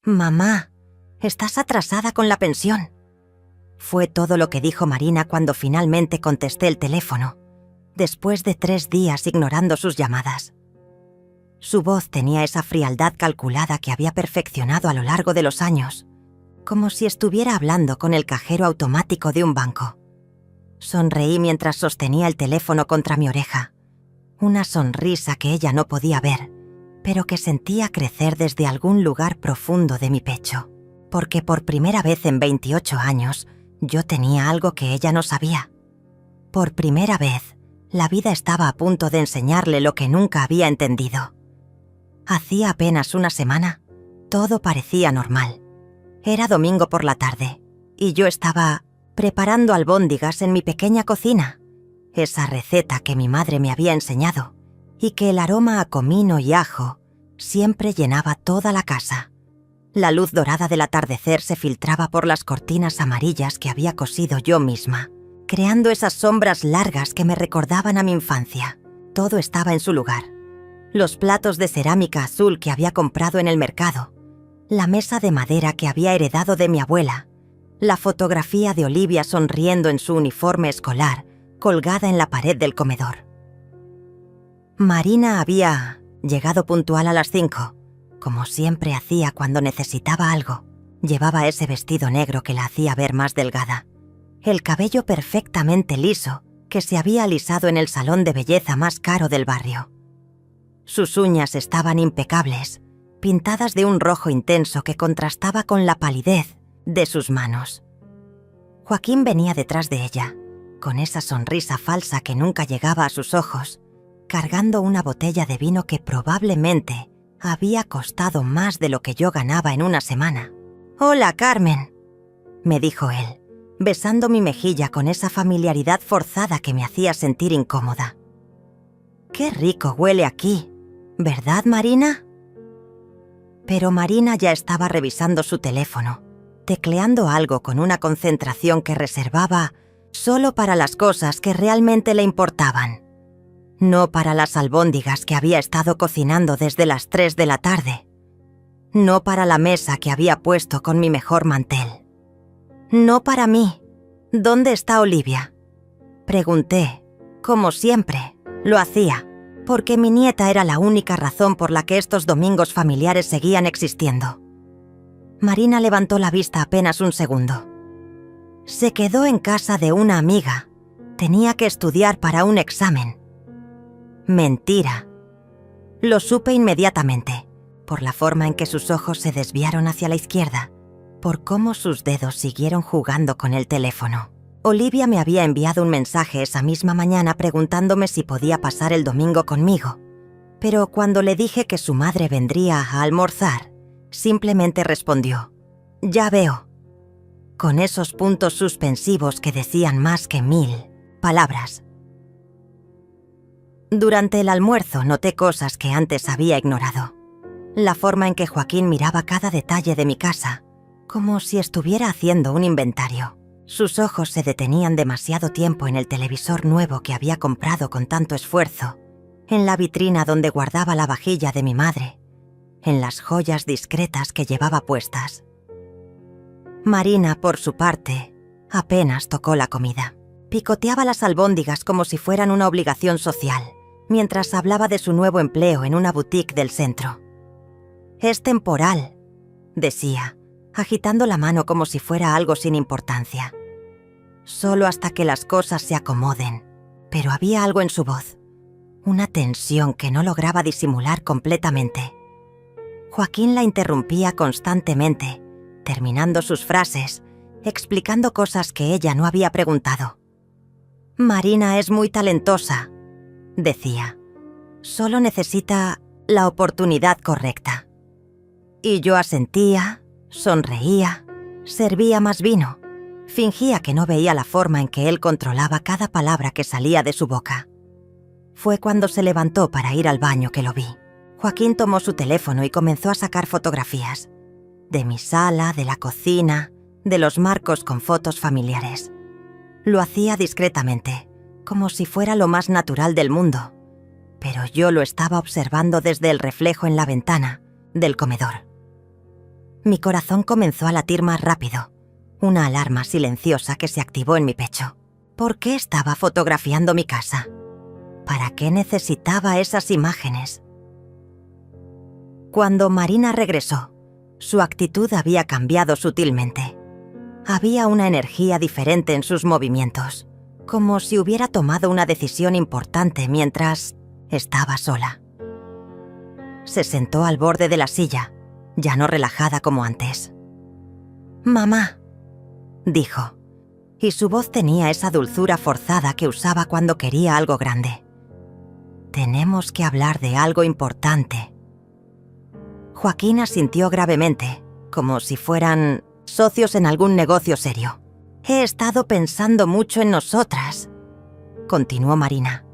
«Mamá, estás atrasada con la pensión». Fue todo lo que dijo Marina cuando finalmente contesté el teléfono, después de 3 días ignorando sus llamadas. Su voz tenía esa frialdad calculada que había perfeccionado a lo largo de los años, como si estuviera hablando con el cajero automático de un banco. Sonreí mientras sostenía el teléfono contra mi oreja, una sonrisa que ella no podía ver, pero que sentía crecer desde algún lugar profundo de mi pecho, porque por primera vez en 28 años yo tenía algo que ella no sabía. Por primera vez, la vida estaba a punto de enseñarle lo que nunca había entendido. Hacía apenas una semana, todo parecía normal. Era domingo por la tarde, y yo estaba preparando albóndigas en mi pequeña cocina, esa receta que mi madre me había enseñado, y que el aroma a comino y ajo siempre llenaba toda la casa. La luz dorada del atardecer se filtraba por las cortinas amarillas que había cosido yo misma, creando esas sombras largas que me recordaban a mi infancia. Todo estaba en su lugar. Los platos de cerámica azul que había comprado en el mercado, la mesa de madera que había heredado de mi abuela, la fotografía de Olivia sonriendo en su uniforme escolar, colgada en la pared del comedor. Marina había llegado puntual a las 5, como siempre hacía cuando necesitaba algo. Llevaba ese vestido negro que la hacía ver más delgada, el cabello perfectamente liso que se había alisado en el salón de belleza más caro del barrio. Sus uñas estaban impecables, pintadas de un rojo intenso que contrastaba con la palidez de sus manos. Joaquín venía detrás de ella, con esa sonrisa falsa que nunca llegaba a sus ojos, cargando una botella de vino que probablemente había costado más de lo que yo ganaba en una semana. «Hola, Carmen», me dijo él, besando mi mejilla con esa familiaridad forzada que me hacía sentir incómoda. «Qué rico huele aquí, ¿verdad, Marina?» Pero Marina ya estaba revisando su teléfono, tecleando algo con una concentración que reservaba solo para las cosas que realmente le importaban, no para las albóndigas que había estado cocinando desde las 3 de la tarde, no para la mesa que había puesto con mi mejor mantel, no para mí. «¿Dónde está Olivia?», pregunté, como siempre lo hacía, porque mi nieta era la única razón por la que estos domingos familiares seguían existiendo. Marina levantó la vista apenas un segundo. «Se quedó en casa de una amiga. Tenía que estudiar para un examen». Mentira. Lo supe inmediatamente, por la forma en que sus ojos se desviaron hacia la izquierda, por cómo sus dedos siguieron jugando con el teléfono. Olivia me había enviado un mensaje esa misma mañana preguntándome si podía pasar el domingo conmigo, pero cuando le dije que su madre vendría a almorzar, simplemente respondió: «Ya veo», con esos puntos suspensivos que decían más que 1000 palabras. Durante el almuerzo noté cosas que antes había ignorado. La forma en que Joaquín miraba cada detalle de mi casa, como si estuviera haciendo un inventario. Sus ojos se detenían demasiado tiempo en el televisor nuevo que había comprado con tanto esfuerzo, en la vitrina donde guardaba la vajilla de mi madre, en las joyas discretas que llevaba puestas. Marina, por su parte, apenas tocó la comida. Picoteaba las albóndigas como si fueran una obligación social, mientras hablaba de su nuevo empleo en una boutique del centro. «Es temporal», decía, agitando la mano como si fuera algo sin importancia. «Solo hasta que las cosas se acomoden». Pero había algo en su voz, una tensión que no lograba disimular completamente. Joaquín la interrumpía constantemente, terminando sus frases, explicando cosas que ella no había preguntado. «Marina es muy talentosa», decía. «Solo necesita la oportunidad correcta». Y yo asentía, sonreía, servía más vino, fingía que no veía la forma en que él controlaba cada palabra que salía de su boca. Fue cuando se levantó para ir al baño que lo vi. Joaquín tomó su teléfono y comenzó a sacar fotografías, de mi sala, de la cocina, de los marcos con fotos familiares. Lo hacía discretamente, como si fuera lo más natural del mundo, pero yo lo estaba observando desde el reflejo en la ventana del comedor. Mi corazón comenzó a latir más rápido. Una alarma silenciosa que se activó en mi pecho. ¿Por qué estaba fotografiando mi casa? ¿Para qué necesitaba esas imágenes? Cuando Marina regresó, su actitud había cambiado sutilmente. Había una energía diferente en sus movimientos, como si hubiera tomado una decisión importante mientras estaba sola. Se sentó al borde de la silla, ya no relajada como antes. «Mamá», dijo, y su voz tenía esa dulzura forzada que usaba cuando quería algo grande. «Tenemos que hablar de algo importante». Joaquín asintió gravemente, como si fueran socios en algún negocio serio. «He estado pensando mucho en nosotras», continuó Marina.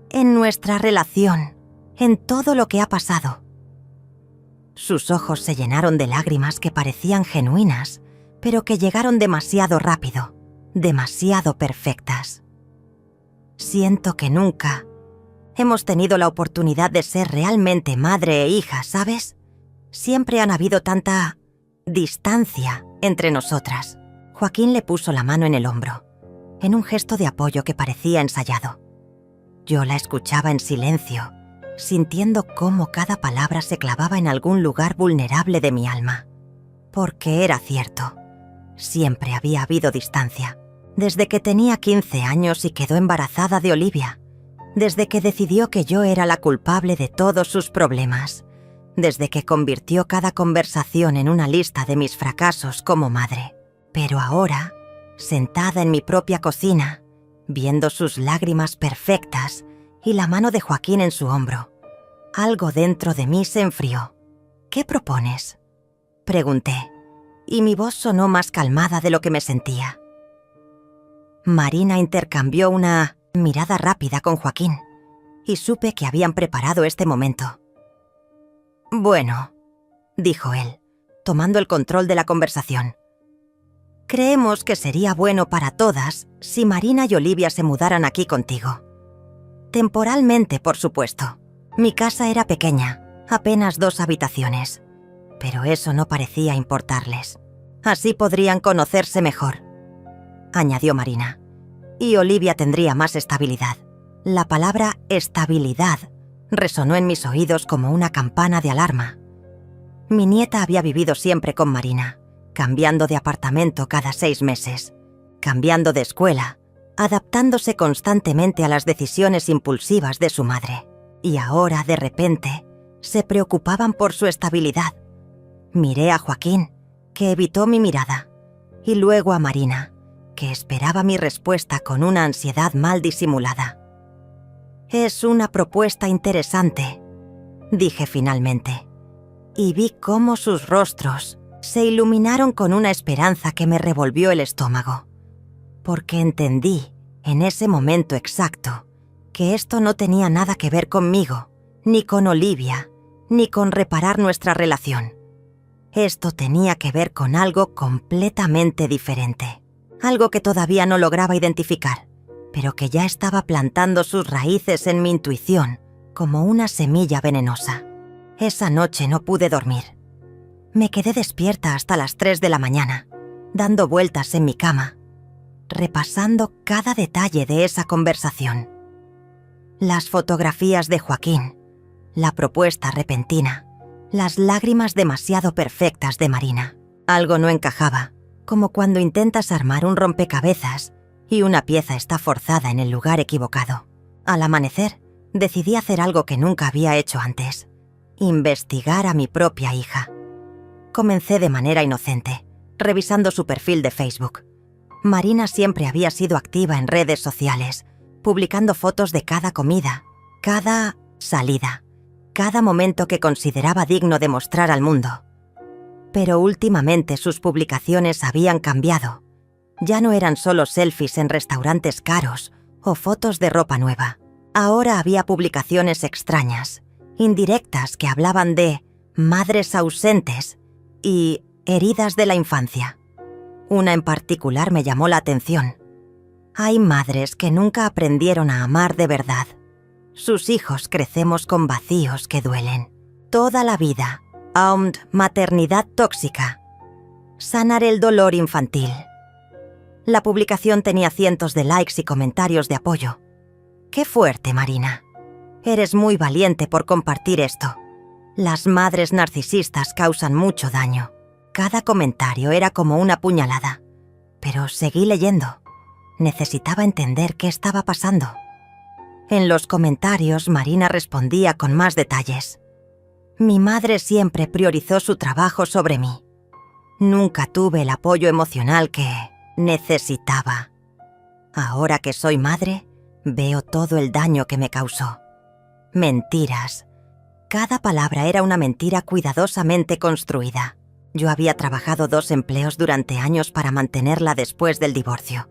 «En nuestra relación, en todo lo que ha pasado». Sus ojos se llenaron de lágrimas que parecían genuinas, pero que llegaron demasiado rápido, demasiado perfectas. «Siento que nunca hemos tenido la oportunidad de ser realmente madre e hija, ¿sabes? Siempre han habido tanta distancia entre nosotras». Joaquín le puso la mano en el hombro, en un gesto de apoyo que parecía ensayado. Yo la escuchaba en silencio, sintiendo cómo cada palabra se clavaba en algún lugar vulnerable de mi alma. Porque era cierto, siempre había habido distancia. Desde que tenía 15 años y quedó embarazada de Olivia. Desde que decidió que yo era la culpable de todos sus problemas. Desde que convirtió cada conversación en una lista de mis fracasos como madre. Pero ahora, sentada en mi propia cocina, viendo sus lágrimas perfectas y la mano de Joaquín en su hombro, algo dentro de mí se enfrió. «¿Qué propones?», pregunté, y mi voz sonó más calmada de lo que me sentía. Marina intercambió una mirada rápida con Joaquín, y supe que habían preparado este momento. «Bueno», dijo él, tomando el control de la conversación. «Creemos que sería bueno para todas si Marina y Olivia se mudaran aquí contigo. Temporalmente, por supuesto. Mi casa era pequeña, apenas 2 habitaciones, pero eso no parecía importarles. Así podrían conocerse mejor», añadió Marina. «Y Olivia tendría más estabilidad». La palabra estabilidad resonó en mis oídos como una campana de alarma. Mi nieta había vivido siempre con Marina, cambiando de apartamento cada 6 meses, cambiando de escuela, adaptándose constantemente a las decisiones impulsivas de su madre. Y ahora, de repente, se preocupaban por su estabilidad. Miré a Joaquín, que evitó mi mirada, y luego a Marina, que esperaba mi respuesta con una ansiedad mal disimulada. «Es una propuesta interesante», dije finalmente, y vi cómo sus rostros se iluminaron con una esperanza que me revolvió el estómago, porque entendí, en ese momento exacto, que esto no tenía nada que ver conmigo, ni con Olivia, ni con reparar nuestra relación. Esto tenía que ver con algo completamente diferente, algo que todavía no lograba identificar, pero que ya estaba plantando sus raíces en mi intuición como una semilla venenosa. Esa noche no pude dormir. Me quedé despierta hasta las 3 de la mañana, dando vueltas en mi cama, repasando cada detalle de esa conversación. Las fotografías de Joaquín, la propuesta repentina, las lágrimas demasiado perfectas de Marina. Algo no encajaba, como cuando intentas armar un rompecabezas y una pieza está forzada en el lugar equivocado. Al amanecer, decidí hacer algo que nunca había hecho antes: investigar a mi propia hija. Comencé de manera inocente, revisando su perfil de Facebook. Marina siempre había sido activa en redes sociales, publicando fotos de cada comida, cada salida, cada momento que consideraba digno de mostrar al mundo. Pero últimamente sus publicaciones habían cambiado. Ya no eran solo selfies en restaurantes caros o fotos de ropa nueva. Ahora había publicaciones extrañas, indirectas, que hablaban de madres ausentes y heridas de la infancia. Una en particular me llamó la atención. Hay madres que nunca aprendieron a amar de verdad. Sus hijos crecemos con vacíos que duelen. Toda la vida, Maternidad tóxica. Sanar el dolor infantil. La publicación tenía cientos de likes y comentarios de apoyo. ¡Qué fuerte, Marina! Eres muy valiente por compartir esto. Las madres narcisistas causan mucho daño. Cada comentario era como una puñalada. Pero seguí leyendo. Necesitaba entender qué estaba pasando. En los comentarios, Marina respondía con más detalles. Mi madre siempre priorizó su trabajo sobre mí. Nunca tuve el apoyo emocional que necesitaba. Ahora que soy madre, veo todo el daño que me causó. Mentiras. Cada palabra era una mentira cuidadosamente construida. Yo había trabajado 2 empleos durante años para mantenerla después del divorcio.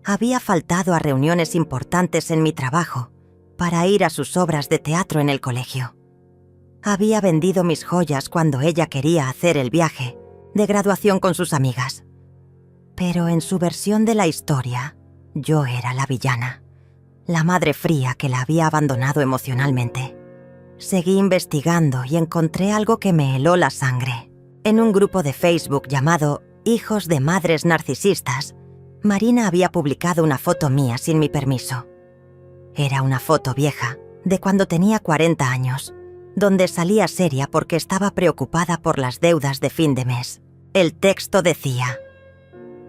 Había faltado a reuniones importantes en mi trabajo para ir a sus obras de teatro en el colegio. Había vendido mis joyas cuando ella quería hacer el viaje de graduación con sus amigas. Pero en su versión de la historia, yo era la villana, la madre fría que la había abandonado emocionalmente. Seguí investigando y encontré algo que me heló la sangre. En un grupo de Facebook llamado Hijos de Madres Narcisistas, Marina había publicado una foto mía sin mi permiso. Era una foto vieja, de cuando tenía 40 años, donde salía seria porque estaba preocupada por las deudas de fin de mes. El texto decía: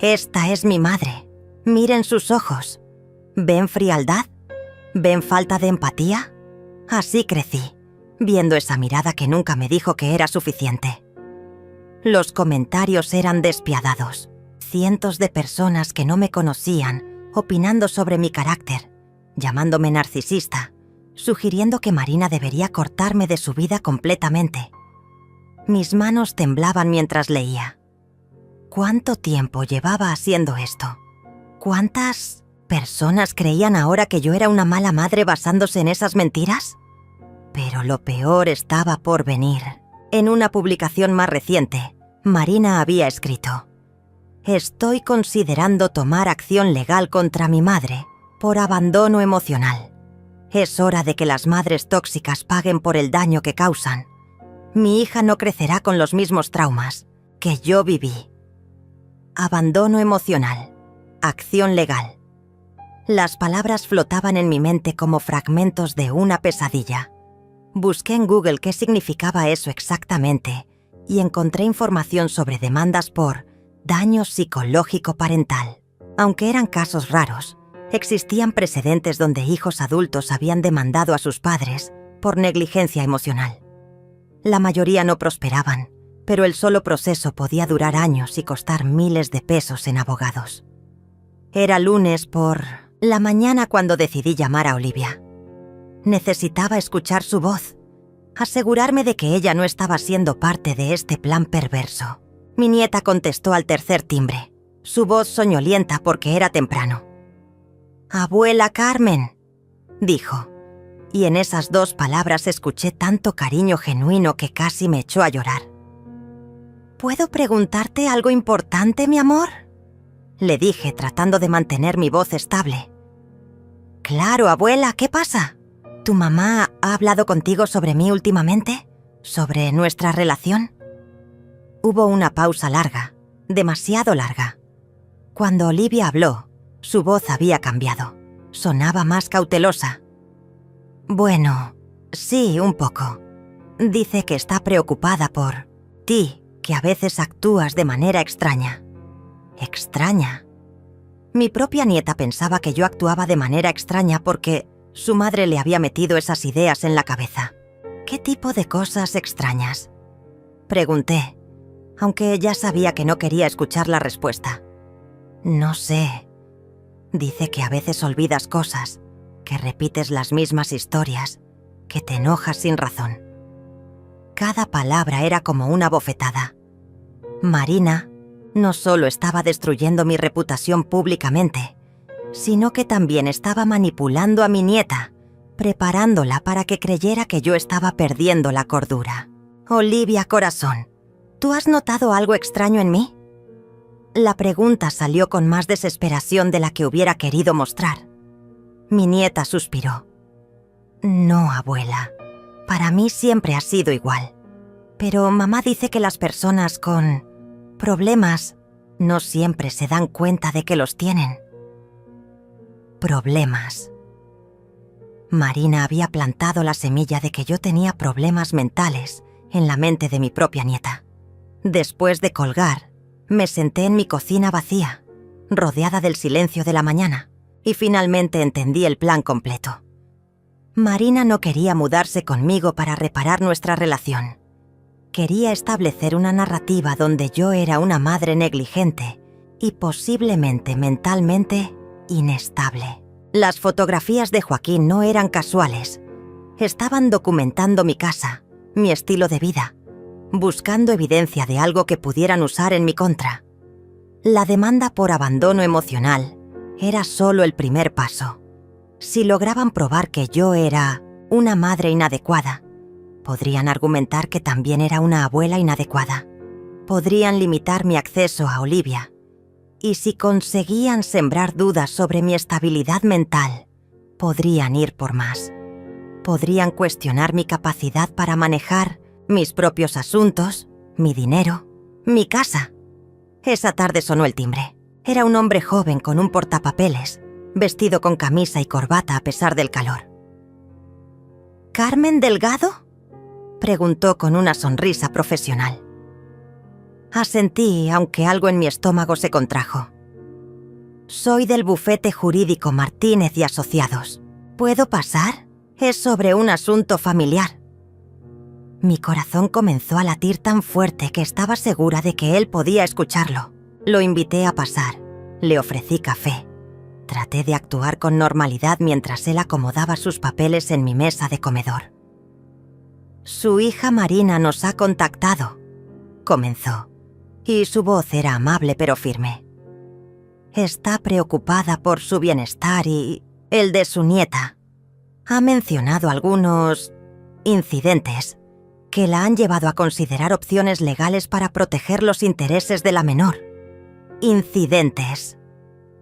«Esta es mi madre. Miren sus ojos. ¿Ven frialdad? ¿Ven falta de empatía?» Así crecí, viendo esa mirada que nunca me dijo que era suficiente. Los comentarios eran despiadados. Cientos de personas que no me conocían opinando sobre mi carácter, llamándome narcisista, sugiriendo que Marina debería cortarme de su vida completamente. Mis manos temblaban mientras leía. ¿Cuánto tiempo llevaba haciendo esto? ¿Cuántas personas creían ahora que yo era una mala madre basándose en esas mentiras? Pero lo peor estaba por venir. En una publicación más reciente, Marina había escrito: «Estoy considerando tomar acción legal contra mi madre por abandono emocional. Es hora de que las madres tóxicas paguen por el daño que causan. Mi hija no crecerá con los mismos traumas que yo viví». Abandono emocional. Acción legal. Las palabras flotaban en mi mente como fragmentos de una pesadilla. Busqué en Google qué significaba eso exactamente y encontré información sobre demandas por daño psicológico parental. Aunque eran casos raros, existían precedentes donde hijos adultos habían demandado a sus padres por negligencia emocional. La mayoría no prosperaban, pero el solo proceso podía durar años y costar miles de pesos en abogados. Era lunes por la mañana cuando decidí llamar a Olivia. Necesitaba escuchar su voz, asegurarme de que ella no estaba siendo parte de este plan perverso. Mi nieta contestó al tercer timbre, su voz soñolienta porque era temprano. «Abuela Carmen», dijo, y en esas 2 palabras escuché tanto cariño genuino que casi me echó a llorar. «¿Puedo preguntarte algo importante, mi amor?», le dije tratando de mantener mi voz estable. «Claro, abuela, ¿qué pasa? ¿Tu mamá ha hablado contigo sobre mí últimamente? ¿Sobre nuestra relación?». Hubo una pausa larga, demasiado larga. Cuando Olivia habló, su voz había cambiado. Sonaba más cautelosa. «Bueno, sí, un poco. Dice que está preocupada por ti, que a veces actúas de manera extraña». ¿Extraña? Mi propia nieta pensaba que yo actuaba de manera extraña porque su madre le había metido esas ideas en la cabeza. ¿Qué tipo de cosas extrañas?, pregunté, aunque ya sabía que no quería escuchar la respuesta. «No sé. Dice que a veces olvidas cosas, que repites las mismas historias, que te enojas sin razón». Cada palabra era como una bofetada. Marina no solo estaba destruyendo mi reputación públicamente, sino que también estaba manipulando a mi nieta, preparándola para que creyera que yo estaba perdiendo la cordura. «Olivia, corazón, ¿tú has notado algo extraño en mí?». La pregunta salió con más desesperación de la que hubiera querido mostrar. Mi nieta suspiró. «No, abuela. Para mí siempre ha sido igual. Pero mamá dice que las personas con problemas no siempre se dan cuenta de que los tienen. Problemas. Marina había plantado la semilla de que yo tenía problemas mentales en la mente de mi propia nieta. Después de colgar, me senté en mi cocina vacía, rodeada del silencio de la mañana, y finalmente entendí el plan completo. Marina no quería mudarse conmigo para reparar nuestra relación. Quería establecer una narrativa donde yo era una madre negligente y posiblemente mentalmente inestable. Las fotografías de Joaquín no eran casuales. Estaban documentando mi casa, mi estilo de vida, buscando evidencia de algo que pudieran usar en mi contra. La demanda por abandono emocional era solo el primer paso. Si lograban probar que yo era una madre inadecuada, podrían argumentar que también era una abuela inadecuada. Podrían limitar mi acceso a Olivia. Y si conseguían sembrar dudas sobre mi estabilidad mental, podrían ir por más. Podrían cuestionar mi capacidad para manejar mis propios asuntos, mi dinero, mi casa. Esa tarde sonó el timbre. Era un hombre joven con un portapapeles, vestido con camisa y corbata a pesar del calor. ¿Carmen Delgado?, preguntó con una sonrisa profesional. Asentí, aunque algo en mi estómago se contrajo. Soy del bufete jurídico Martínez y Asociados. ¿Puedo pasar? Es sobre un asunto familiar. Mi corazón comenzó a latir tan fuerte que estaba segura de que él podía escucharlo. Lo invité a pasar. Le ofrecí café. Traté de actuar con normalidad mientras él acomodaba sus papeles en mi mesa de comedor. Su hija Marina nos ha contactado, comenzó, y su voz era amable pero firme. Está preocupada por su bienestar y el de su nieta. Ha mencionado algunos incidentes que la han llevado a considerar opciones legales para proteger los intereses de la menor. Incidentes.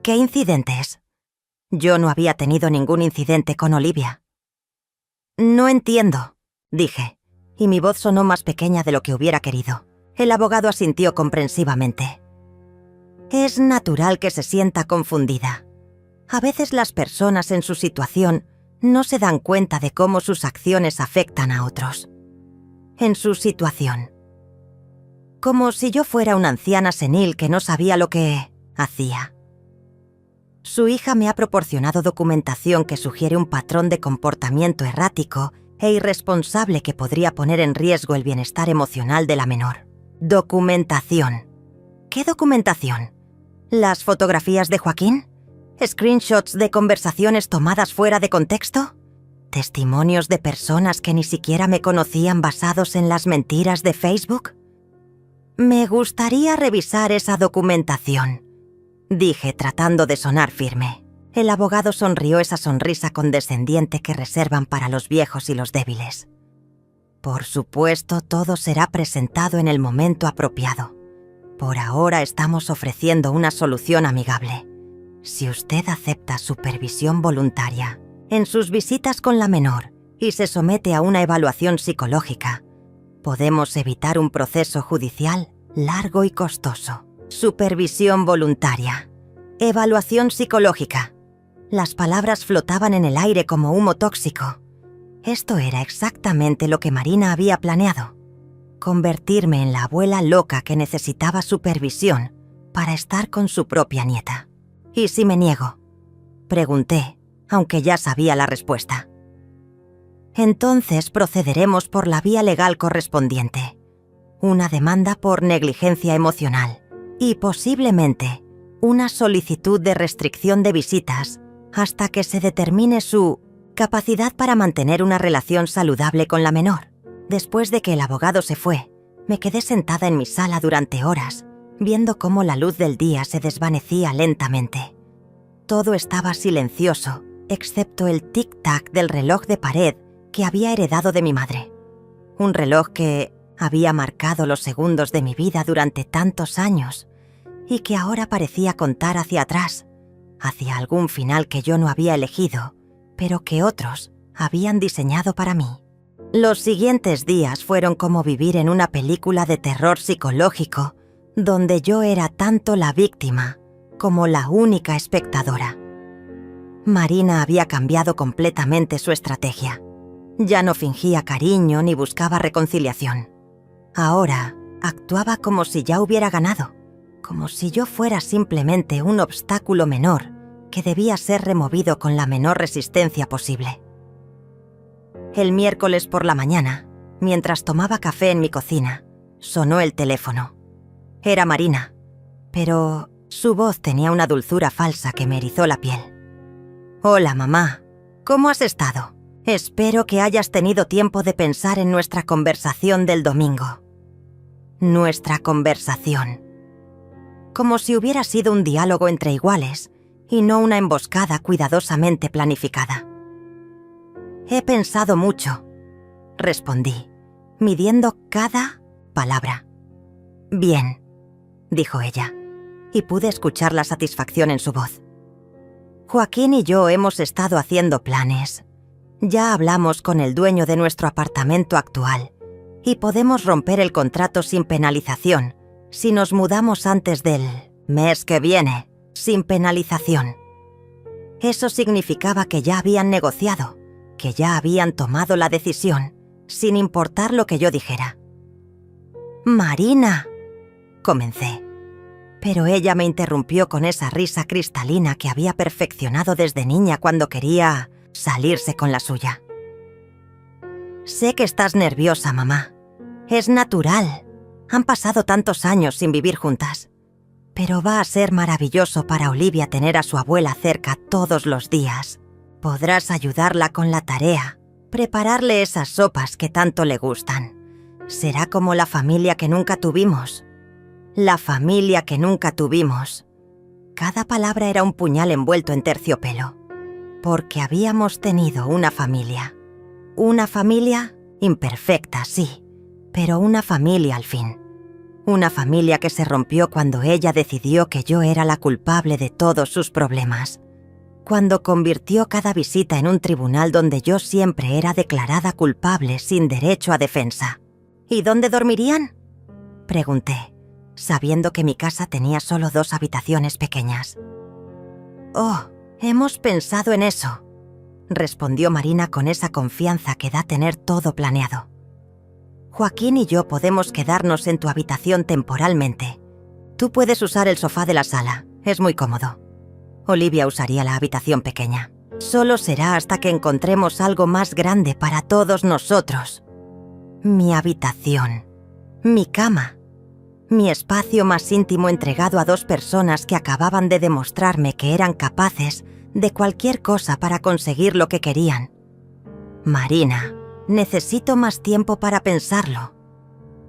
¿Qué incidentes? Yo no había tenido ningún incidente con Olivia. No entiendo, dije, y mi voz sonó más pequeña de lo que hubiera querido. El abogado asintió comprensivamente. Es natural que se sienta confundida. A veces las personas en su situación no se dan cuenta de cómo sus acciones afectan a otros. En su situación. Como si yo fuera una anciana senil que no sabía lo que hacía. Su hija me ha proporcionado documentación que sugiere un patrón de comportamiento errático e irresponsable que podría poner en riesgo el bienestar emocional de la menor. Documentación. ¿Qué documentación? ¿Las fotografías de Joaquín? ¿Screenshots de conversaciones tomadas fuera de contexto? ¿Testimonios de personas que ni siquiera me conocían basados en las mentiras de Facebook? Me gustaría revisar esa documentación, dije tratando de sonar firme. El abogado sonrió esa sonrisa condescendiente que reservan para los viejos y los débiles. Por supuesto, todo será presentado en el momento apropiado. Por ahora estamos ofreciendo una solución amigable. Si usted acepta supervisión voluntaria en sus visitas con la menor y se somete a una evaluación psicológica, podemos evitar un proceso judicial largo y costoso. Supervisión voluntaria. Evaluación psicológica. Las palabras flotaban en el aire como humo tóxico. Esto era exactamente lo que Marina había planeado. Convertirme en la abuela loca que necesitaba supervisión para estar con su propia nieta. ¿Y si me niego?, pregunté, aunque ya sabía la respuesta. Entonces procederemos por la vía legal correspondiente. Una demanda por negligencia emocional y posiblemente una solicitud de restricción de visitas hasta que se determine su capacidad para mantener una relación saludable con la menor. Después de que el abogado se fue, me quedé sentada en mi sala durante horas, viendo cómo la luz del día se desvanecía lentamente. Todo estaba silencioso, excepto el tic-tac del reloj de pared que había heredado de mi madre. Un reloj que había marcado los segundos de mi vida durante tantos años y que ahora parecía contar hacia atrás, hacia algún final que yo no había elegido, pero que otros habían diseñado para mí. Los siguientes días fueron como vivir en una película de terror psicológico, donde yo era tanto la víctima como la única espectadora. Marina había cambiado completamente su estrategia. Ya no fingía cariño ni buscaba reconciliación. Ahora actuaba como si ya hubiera ganado, como si yo fuera simplemente un obstáculo menor que debía ser removido con la menor resistencia posible. El miércoles por la mañana, mientras tomaba café en mi cocina, sonó el teléfono. Era Marina, pero su voz tenía una dulzura falsa que me erizó la piel. «Hola, mamá. ¿Cómo has estado? Espero que hayas tenido tiempo de pensar en nuestra conversación del domingo». Nuestra conversación. Como si hubiera sido un diálogo entre iguales y no una emboscada cuidadosamente planificada. «He pensado mucho», respondí, midiendo cada palabra. «Bien», dijo ella, y pude escuchar la satisfacción en su voz. «Joaquín y yo hemos estado haciendo planes. Ya hablamos con el dueño de nuestro apartamento actual y podemos romper el contrato sin penalización si nos mudamos antes del mes que viene, sin penalización». Eso significaba que ya habían negociado, que ya habían tomado la decisión, sin importar lo que yo dijera. «Marina», comencé, pero ella me interrumpió con esa risa cristalina que había perfeccionado desde niña cuando quería salirse con la suya. «Sé que estás nerviosa, mamá. Es natural. Han pasado tantos años sin vivir juntas. Pero va a ser maravilloso para Olivia tener a su abuela cerca todos los días. Podrás ayudarla con la tarea, prepararle esas sopas que tanto le gustan. Será como la familia que nunca tuvimos. La familia que nunca tuvimos». Cada palabra era un puñal envuelto en terciopelo. Porque habíamos tenido una familia. Una familia imperfecta, sí, pero una familia al fin. Una familia que se rompió cuando ella decidió que yo era la culpable de todos sus problemas. Cuando convirtió cada visita en un tribunal donde yo siempre era declarada culpable sin derecho a defensa. «¿Y dónde dormirían?», pregunté, sabiendo que mi casa tenía solo 2 habitaciones pequeñas. «Oh, hemos pensado en eso», respondió Marina con esa confianza que da tener todo planeado. «Joaquín y yo podemos quedarnos en tu habitación temporalmente. Tú puedes usar el sofá de la sala, es muy cómodo. Olivia usaría la habitación pequeña. Solo será hasta que encontremos algo más grande para todos nosotros. Mi habitación, mi cama, mi espacio más íntimo entregado a 2 personas que acababan de demostrarme que eran capaces de cualquier cosa para conseguir lo que querían. Marina, necesito más tiempo para pensarlo»,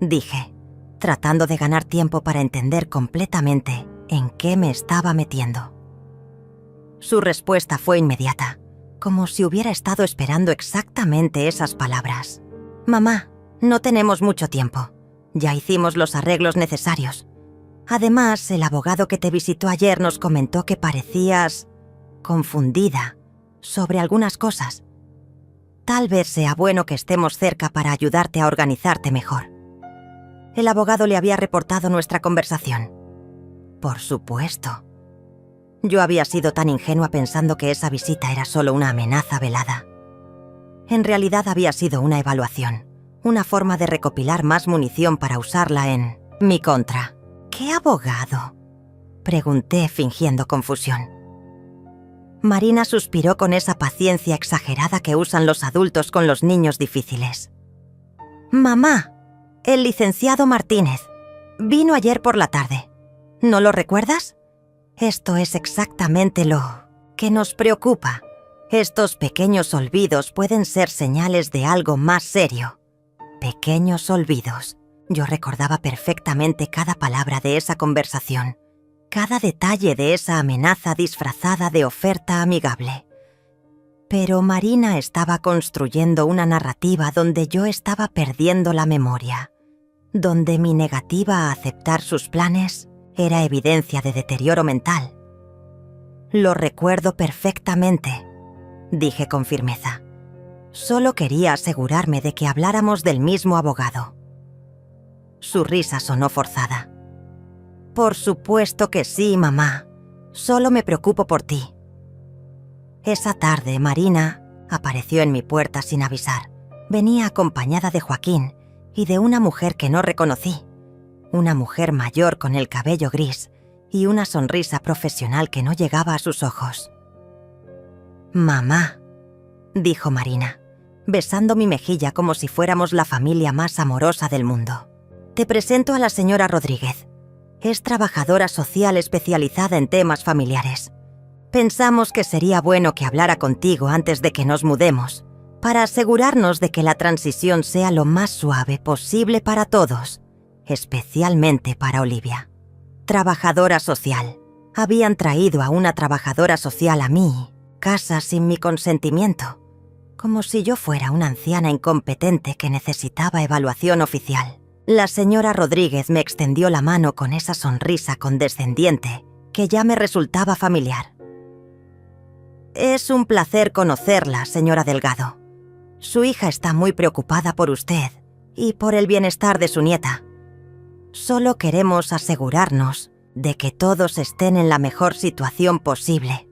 dije, tratando de ganar tiempo para entender completamente en qué me estaba metiendo. Su respuesta fue inmediata, como si hubiera estado esperando exactamente esas palabras. «Mamá, no tenemos mucho tiempo. Ya hicimos los arreglos necesarios. Además, el abogado que te visitó ayer nos comentó que parecías confundida sobre algunas cosas. Tal vez sea bueno que estemos cerca para ayudarte a organizarte mejor». El abogado le había reportado nuestra conversación. Por supuesto. Yo había sido tan ingenua pensando que esa visita era solo una amenaza velada. En realidad había sido una evaluación, una forma de recopilar más munición para usarla en mi contra. «¿Qué abogado?», pregunté fingiendo confusión. Marina suspiró con esa paciencia exagerada que usan los adultos con los niños difíciles. «Mamá, el licenciado Martínez. Vino ayer por la tarde. ¿No lo recuerdas? Esto es exactamente lo que nos preocupa. Estos pequeños olvidos pueden ser señales de algo más serio». Pequeños olvidos. Yo recordaba perfectamente cada palabra de esa conversación, cada detalle de esa amenaza disfrazada de oferta amigable. Pero Marina estaba construyendo una narrativa donde yo estaba perdiendo la memoria, donde mi negativa a aceptar sus planes era evidencia de deterioro mental. «Lo recuerdo perfectamente», dije con firmeza. Solo quería asegurarme de que habláramos del mismo abogado. Su risa sonó forzada. Por supuesto que sí, mamá. Solo me preocupo por ti. Esa tarde, Marina apareció en mi puerta sin avisar. Venía acompañada de Joaquín y de una mujer que no reconocí. Una mujer mayor con el cabello gris y una sonrisa profesional que no llegaba a sus ojos. «Mamá», dijo Marina, besando mi mejilla como si fuéramos la familia más amorosa del mundo. «Te presento a la señora Rodríguez. Es trabajadora social especializada en temas familiares. Pensamos que sería bueno que hablara contigo antes de que nos mudemos, para asegurarnos de que la transición sea lo más suave posible para todos, especialmente para Olivia». Trabajadora social. Habían traído a una trabajadora social a mi casa sin mi consentimiento, como si yo fuera una anciana incompetente que necesitaba evaluación oficial. La señora Rodríguez me extendió la mano con esa sonrisa condescendiente que ya me resultaba familiar. «Es un placer conocerla, señora Delgado. Su hija está muy preocupada por usted y por el bienestar de su nieta. Solo queremos asegurarnos de que todos estén en la mejor situación posible.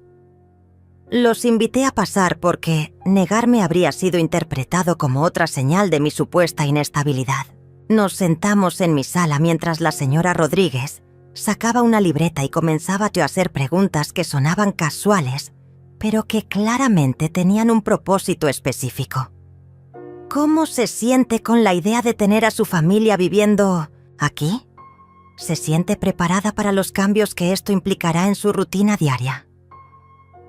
Los invité a pasar porque negarme habría sido interpretado como otra señal de mi supuesta inestabilidad. Nos sentamos en mi sala mientras la señora Rodríguez sacaba una libreta y comenzaba a hacer preguntas que sonaban casuales, pero que claramente tenían un propósito específico. ¿Cómo se siente con la idea de tener a su familia viviendo aquí? ¿Se siente preparada para los cambios que esto implicará en su rutina diaria?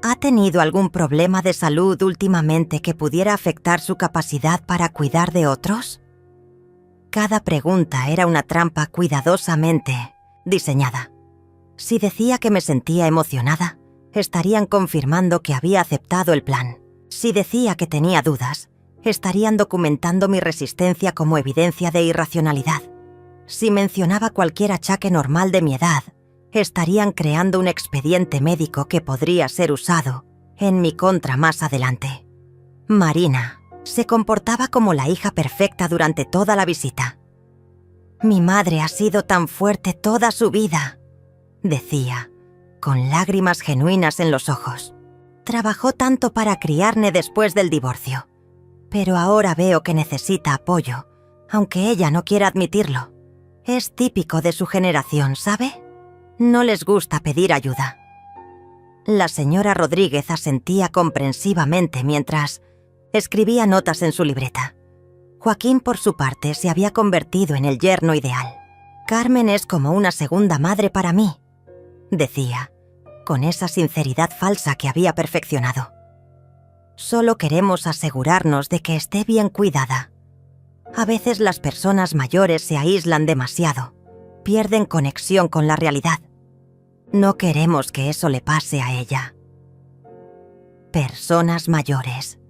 ¿Ha tenido algún problema de salud últimamente que pudiera afectar su capacidad para cuidar de otros? Cada pregunta era una trampa cuidadosamente diseñada. Si decía que me sentía emocionada, estarían confirmando que había aceptado el plan. Si decía que tenía dudas, estarían documentando mi resistencia como evidencia de irracionalidad. Si mencionaba cualquier achaque normal de mi edad, estarían creando un expediente médico que podría ser usado en mi contra más adelante. Marina se comportaba como la hija perfecta durante toda la visita. «Mi madre ha sido tan fuerte toda su vida», decía, con lágrimas genuinas en los ojos. «Trabajó tanto para criarme después del divorcio, pero ahora veo que necesita apoyo, aunque ella no quiera admitirlo. Es típico de su generación, ¿sabe? No les gusta pedir ayuda». La señora Rodríguez asentía comprensivamente mientras escribía notas en su libreta. Joaquín, por su parte, se había convertido en el yerno ideal. «Carmen es como una segunda madre para mí», decía, con esa sinceridad falsa que había perfeccionado. «Solo queremos asegurarnos de que esté bien cuidada. A veces las personas mayores se aíslan demasiado, pierden conexión con la realidad. No queremos que eso le pase a ella». Personas mayores.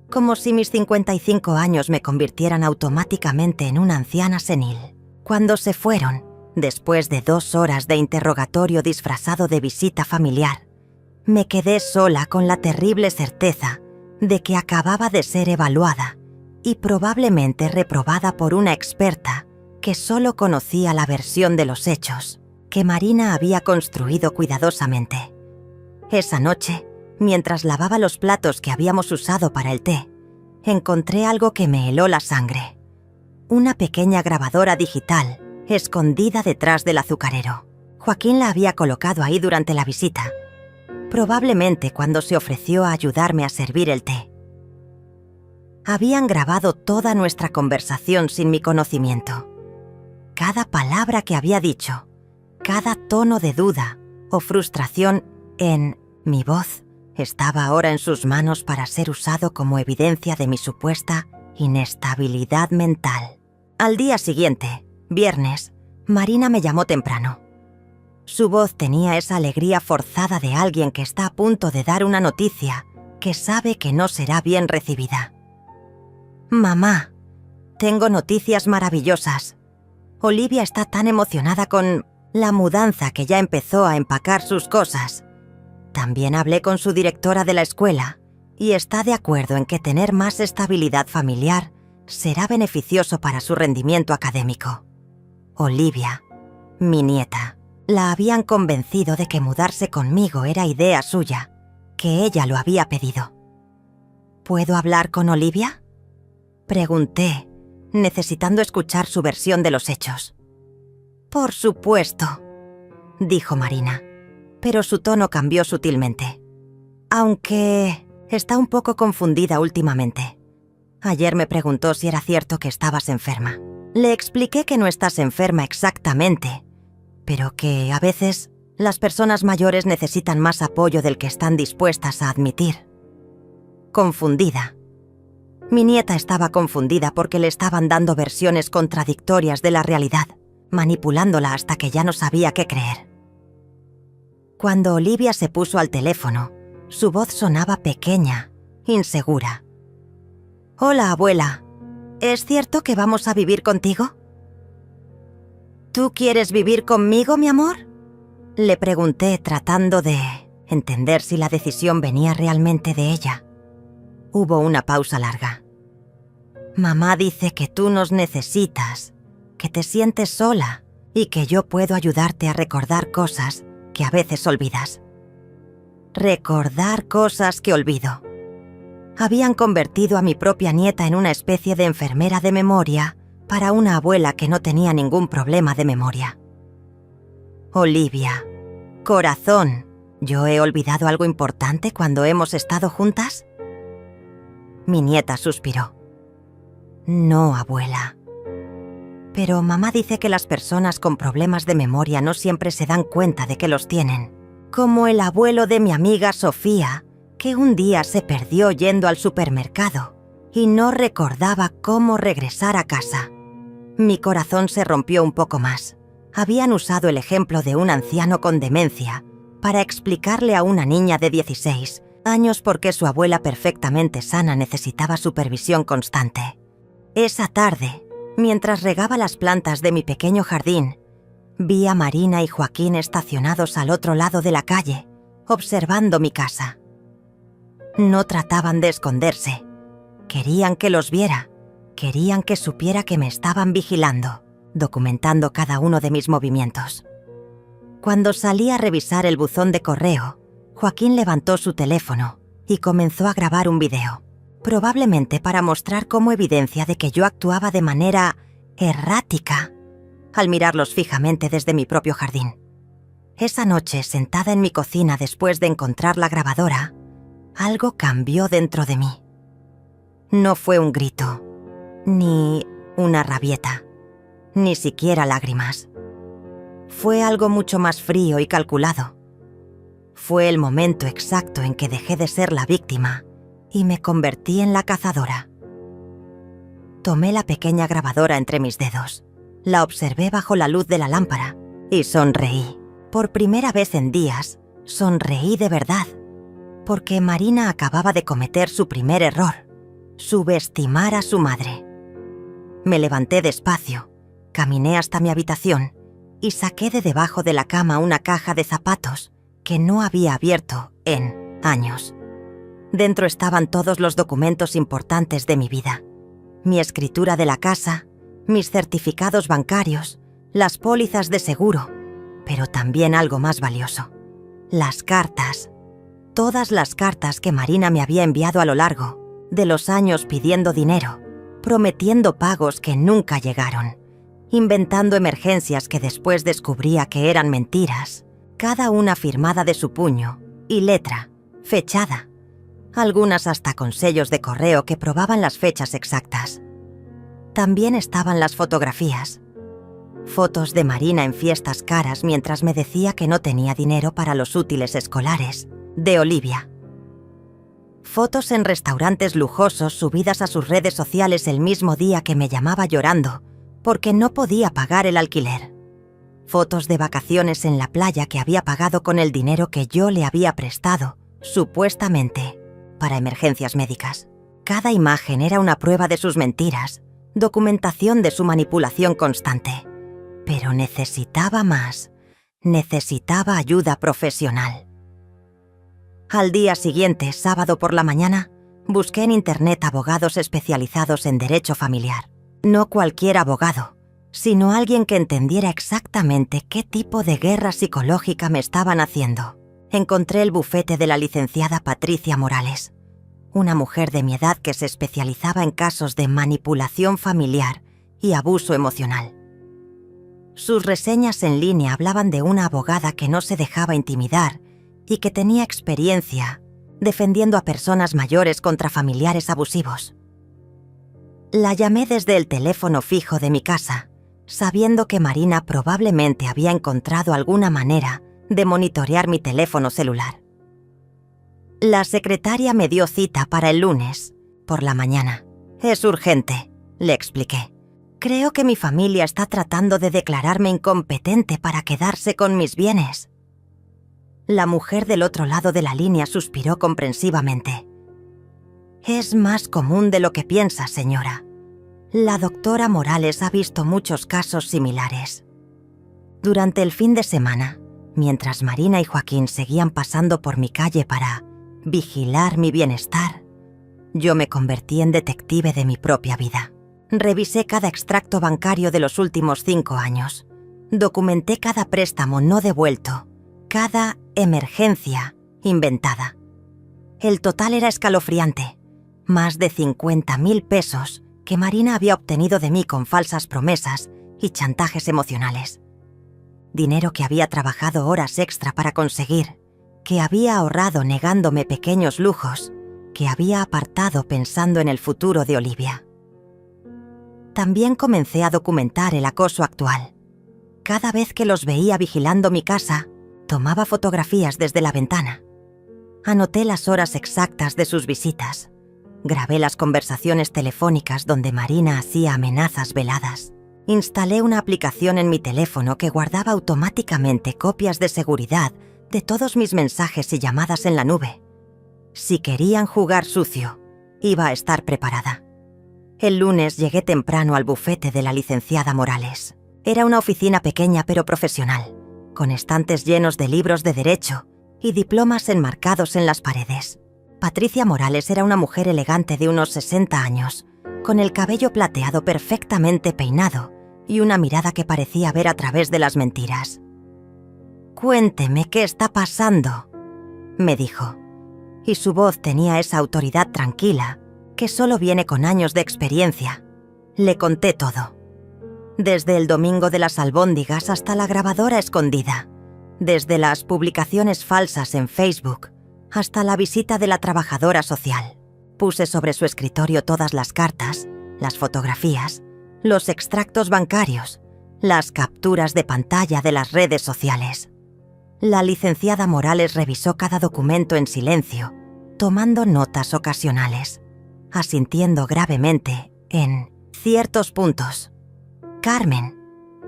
Como si mis 55 años me convirtieran automáticamente en una anciana senil. Cuando se fueron, después de 2 horas de interrogatorio disfrazado de visita familiar, me quedé sola con la terrible certeza de que acababa de ser evaluada y probablemente reprobada por una experta que solo conocía la versión de los hechos que Marina había construido cuidadosamente. Esa noche, mientras lavaba los platos que habíamos usado para el té, encontré algo que me heló la sangre. Una pequeña grabadora digital escondida detrás del azucarero. Joaquín la había colocado ahí durante la visita, probablemente cuando se ofreció a ayudarme a servir el té. Habían grabado toda nuestra conversación sin mi conocimiento. Cada palabra que había dicho, cada tono de duda o frustración en mi voz estaba ahora en sus manos para ser usado como evidencia de mi supuesta inestabilidad mental. Al día siguiente, viernes, Marina me llamó temprano. Su voz tenía esa alegría forzada de alguien que está a punto de dar una noticia que sabe que no será bien recibida. «Mamá, tengo noticias maravillosas. Olivia está tan emocionada con la mudanza que ya empezó a empacar sus cosas. También hablé con su directora de la escuela y está de acuerdo en que tener más estabilidad familiar será beneficioso para su rendimiento académico. Olivia, mi nieta, la habían convencido de que mudarse conmigo era idea suya, que ella lo había pedido. ¿Puedo hablar con Olivia?, pregunté, necesitando escuchar su versión de los hechos. «Por supuesto», dijo Marina, pero su tono cambió sutilmente. «Aunque está un poco confundida últimamente. Ayer me preguntó si era cierto que estabas enferma. Le expliqué que no estás enferma exactamente, pero que a veces las personas mayores necesitan más apoyo del que están dispuestas a admitir». Confundida. Mi nieta estaba confundida porque le estaban dando versiones contradictorias de la realidad, manipulándola hasta que ya no sabía qué creer. Cuando Olivia se puso al teléfono, su voz sonaba pequeña, insegura. «Hola, abuela. ¿Es cierto que vamos a vivir contigo?» «¿Tú quieres vivir conmigo, mi amor?», le pregunté, tratando de entender si la decisión venía realmente de ella. Hubo una pausa larga. «Mamá dice que tú nos necesitas, que te sientes sola y que yo puedo ayudarte a recordar cosas que a veces olvidas». Recordar cosas que olvido. Habían convertido a mi propia nieta en una especie de enfermera de memoria para una abuela que no tenía ningún problema de memoria. «Olivia, corazón, ¿yo he olvidado algo importante cuando hemos estado juntas?». Mi nieta suspiró. «No, abuela. Pero mamá dice que las personas con problemas de memoria no siempre se dan cuenta de que los tienen. Como el abuelo de mi amiga Sofía, que un día se perdió yendo al supermercado y no recordaba cómo regresar a casa». Mi corazón se rompió un poco más. Habían usado el ejemplo de un anciano con demencia para explicarle a una niña de 16 años por qué su abuela perfectamente sana necesitaba supervisión constante. Esa tarde, mientras regaba las plantas de mi pequeño jardín, vi a Marina y Joaquín estacionados al otro lado de la calle, observando mi casa. No trataban de esconderse. Querían que los viera. Querían que supiera que me estaban vigilando, documentando cada uno de mis movimientos. Cuando salí a revisar el buzón de correo, Joaquín levantó su teléfono y comenzó a grabar un video, probablemente para mostrar como evidencia de que yo actuaba de manera errática al mirarlos fijamente desde mi propio jardín. Esa noche, sentada en mi cocina después de encontrar la grabadora, algo cambió dentro de mí. No fue un grito, ni una rabieta, ni siquiera lágrimas. Fue algo mucho más frío y calculado. Fue el momento exacto en que dejé de ser la víctima y me convertí en la cazadora. Tomé la pequeña grabadora entre mis dedos, la observé bajo la luz de la lámpara y sonreí. Por primera vez en días, sonreí de verdad, porque Marina acababa de cometer su primer error, subestimar a su madre. Me levanté despacio, caminé hasta mi habitación y saqué de debajo de la cama una caja de zapatos que no había abierto en años. Dentro estaban todos los documentos importantes de mi vida. Mi escritura de la casa, mis certificados bancarios, las pólizas de seguro, pero también algo más valioso. Las cartas. Todas las cartas que Marina me había enviado a lo largo de los años pidiendo dinero, prometiendo pagos que nunca llegaron, inventando emergencias que después descubría que eran mentiras, cada una firmada de su puño y letra, fechada, algunas hasta con sellos de correo que probaban las fechas exactas. También estaban las fotografías. Fotos de Marina en fiestas caras mientras me decía que no tenía dinero para los útiles escolares, de Olivia. Fotos en restaurantes lujosos subidas a sus redes sociales el mismo día que me llamaba llorando porque no podía pagar el alquiler. Fotos de vacaciones en la playa que había pagado con el dinero que yo le había prestado, supuestamente, para emergencias médicas. Cada imagen era una prueba de sus mentiras, documentación de su manipulación constante. Pero necesitaba más. Necesitaba ayuda profesional. Al día siguiente, sábado por la mañana, busqué en internet abogados especializados en derecho familiar. No cualquier abogado, sino alguien que entendiera exactamente qué tipo de guerra psicológica me estaban haciendo. Encontré el bufete de la licenciada Patricia Morales, una mujer de mi edad que se especializaba en casos de manipulación familiar y abuso emocional. Sus reseñas en línea hablaban de una abogada que no se dejaba intimidar y que tenía experiencia defendiendo a personas mayores contra familiares abusivos. La llamé desde el teléfono fijo de mi casa, sabiendo que Marina probablemente había encontrado alguna manera de monitorear mi teléfono celular. La secretaria me dio cita para el lunes, por la mañana. «Es urgente», le expliqué. «Creo que mi familia está tratando de declararme incompetente para quedarse con mis bienes». La mujer del otro lado de la línea suspiró comprensivamente. «Es más común de lo que piensa, señora. La doctora Morales ha visto muchos casos similares». Durante el fin de semana, mientras Marina y Joaquín seguían pasando por mi calle para vigilar mi bienestar, yo me convertí en detective de mi propia vida. Revisé cada extracto bancario de los últimos 5 años. Documenté cada préstamo no devuelto, cada emergencia inventada. El total era escalofriante. Más de 50.000 pesos que Marina había obtenido de mí con falsas promesas y chantajes emocionales. Dinero que había trabajado horas extra para conseguir, que había ahorrado negándome pequeños lujos, que había apartado pensando en el futuro de Olivia. También comencé a documentar el acoso actual. Cada vez que los veía vigilando mi casa, tomaba fotografías desde la ventana. Anoté las horas exactas de sus visitas. Grabé las conversaciones telefónicas donde Marina hacía amenazas veladas. Instalé una aplicación en mi teléfono que guardaba automáticamente copias de seguridad de todos mis mensajes y llamadas en la nube. Si querían jugar sucio, iba a estar preparada. El lunes llegué temprano al bufete de la licenciada Morales. Era una oficina pequeña pero profesional, con estantes llenos de libros de derecho y diplomas enmarcados en las paredes. Patricia Morales era una mujer elegante de unos 60 años, con el cabello plateado perfectamente peinado y una mirada que parecía ver a través de las mentiras. «Cuénteme qué está pasando», me dijo, y su voz tenía esa autoridad tranquila que solo viene con años de experiencia. Le conté todo. Desde el domingo de las albóndigas hasta la grabadora escondida, desde las publicaciones falsas en Facebook hasta la visita de la trabajadora social. Puse sobre su escritorio todas las cartas, las fotografías, los extractos bancarios, las capturas de pantalla de las redes sociales. La licenciada Morales revisó cada documento en silencio, tomando notas ocasionales, asintiendo gravemente en ciertos puntos. «Carmen»,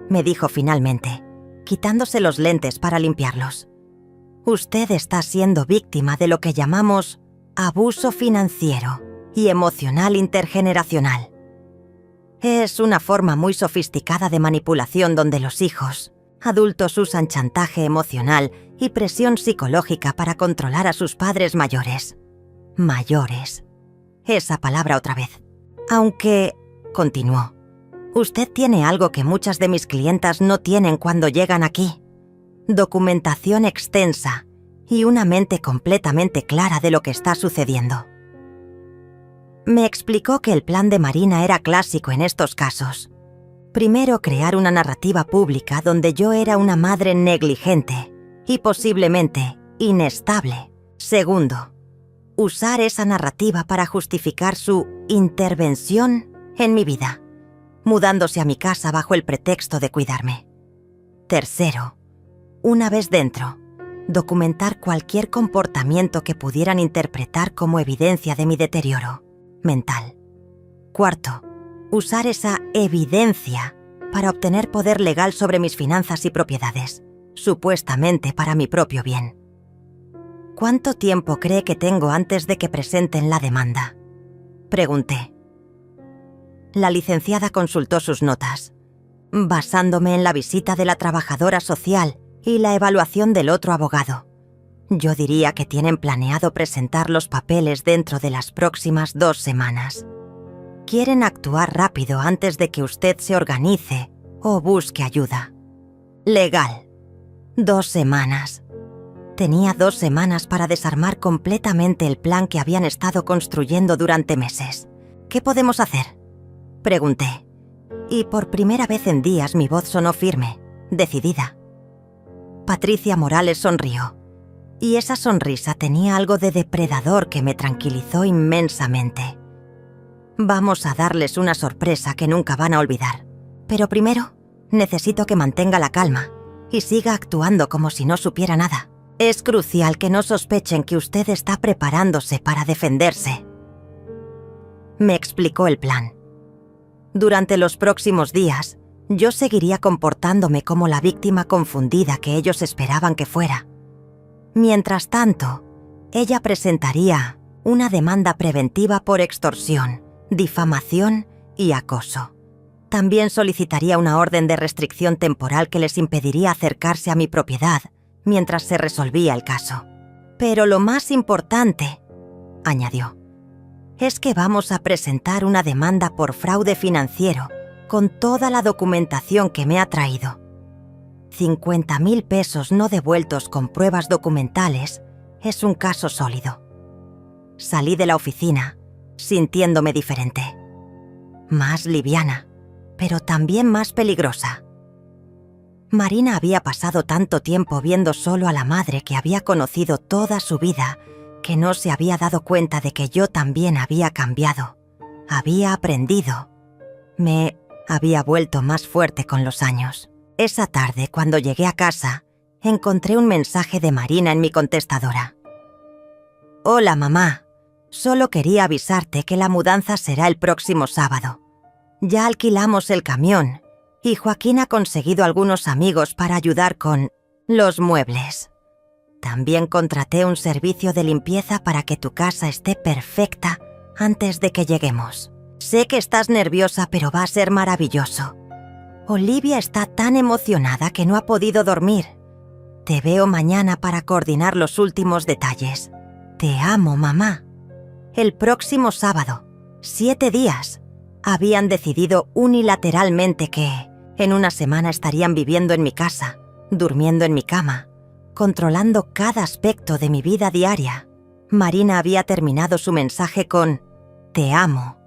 me dijo finalmente, quitándose los lentes para limpiarlos, «usted está siendo víctima de lo que llamamos abuso financiero y emocional intergeneracional. Es una forma muy sofisticada de manipulación donde los hijos adultos usan chantaje emocional y presión psicológica para controlar a sus padres mayores. Mayores. Esa palabra otra vez. Aunque», continuó, «usted tiene algo que muchas de mis clientas no tienen cuando llegan aquí. Documentación extensa y una mente completamente clara de lo que está sucediendo». Me explicó que el plan de Marina era clásico en estos casos. Primero, crear una narrativa pública donde yo era una madre negligente y posiblemente inestable. Segundo, usar esa narrativa para justificar su intervención en mi vida, mudándose a mi casa bajo el pretexto de cuidarme. Tercero, una vez dentro, documentar cualquier comportamiento que pudieran interpretar como evidencia de mi deterioro mental. Cuarto, usar esa evidencia para obtener poder legal sobre mis finanzas y propiedades, supuestamente para mi propio bien. «¿Cuánto tiempo cree que tengo antes de que presenten la demanda?», pregunté. La licenciada consultó sus notas, basándome en la visita de la trabajadora social y la evaluación del otro abogado. Yo diría que tienen planeado presentar los papeles dentro de las próximas 2 semanas. Quieren actuar rápido antes de que usted se organice o busque ayuda. Legal. 2 semanas. Tenía 2 semanas para desarmar completamente el plan que habían estado construyendo durante meses. ¿Qué podemos hacer?, pregunté. Y por primera vez en días mi voz sonó firme, decidida. Patricia Morales sonrió. Y esa sonrisa tenía algo de depredador que me tranquilizó inmensamente. Vamos a darles una sorpresa que nunca van a olvidar. Pero primero, necesito que mantenga la calma y siga actuando como si no supiera nada. Es crucial que no sospechen que usted está preparándose para defenderse. Me explicó el plan. Durante los próximos días, yo seguiría comportándome como la víctima confundida que ellos esperaban que fuera. Mientras tanto, ella presentaría una demanda preventiva por extorsión, difamación y acoso. También solicitaría una orden de restricción temporal que les impediría acercarse a mi propiedad mientras se resolvía el caso. Pero lo más importante, añadió, es que vamos a presentar una demanda por fraude financiero con toda la documentación que me ha traído. 50,000 pesos no devueltos con pruebas documentales es un caso sólido. Salí de la oficina sintiéndome diferente. Más liviana, pero también más peligrosa. Marina había pasado tanto tiempo viendo solo a la madre que había conocido toda su vida que no se había dado cuenta de que yo también había cambiado, había aprendido. Me había vuelto más fuerte con los años. Esa tarde, cuando llegué a casa, encontré un mensaje de Marina en mi contestadora. Hola, mamá. Solo quería avisarte que la mudanza será el próximo sábado. Ya alquilamos el camión y Joaquín ha conseguido algunos amigos para ayudar con los muebles. También contraté un servicio de limpieza para que tu casa esté perfecta antes de que lleguemos. Sé que estás nerviosa, pero va a ser maravilloso. Olivia está tan emocionada que no ha podido dormir. Te veo mañana para coordinar los últimos detalles. Te amo, mamá. El próximo sábado, 7 días, habían decidido unilateralmente que en una semana estarían viviendo en mi casa, durmiendo en mi cama, controlando cada aspecto de mi vida diaria. Marina había terminado su mensaje con «Te amo».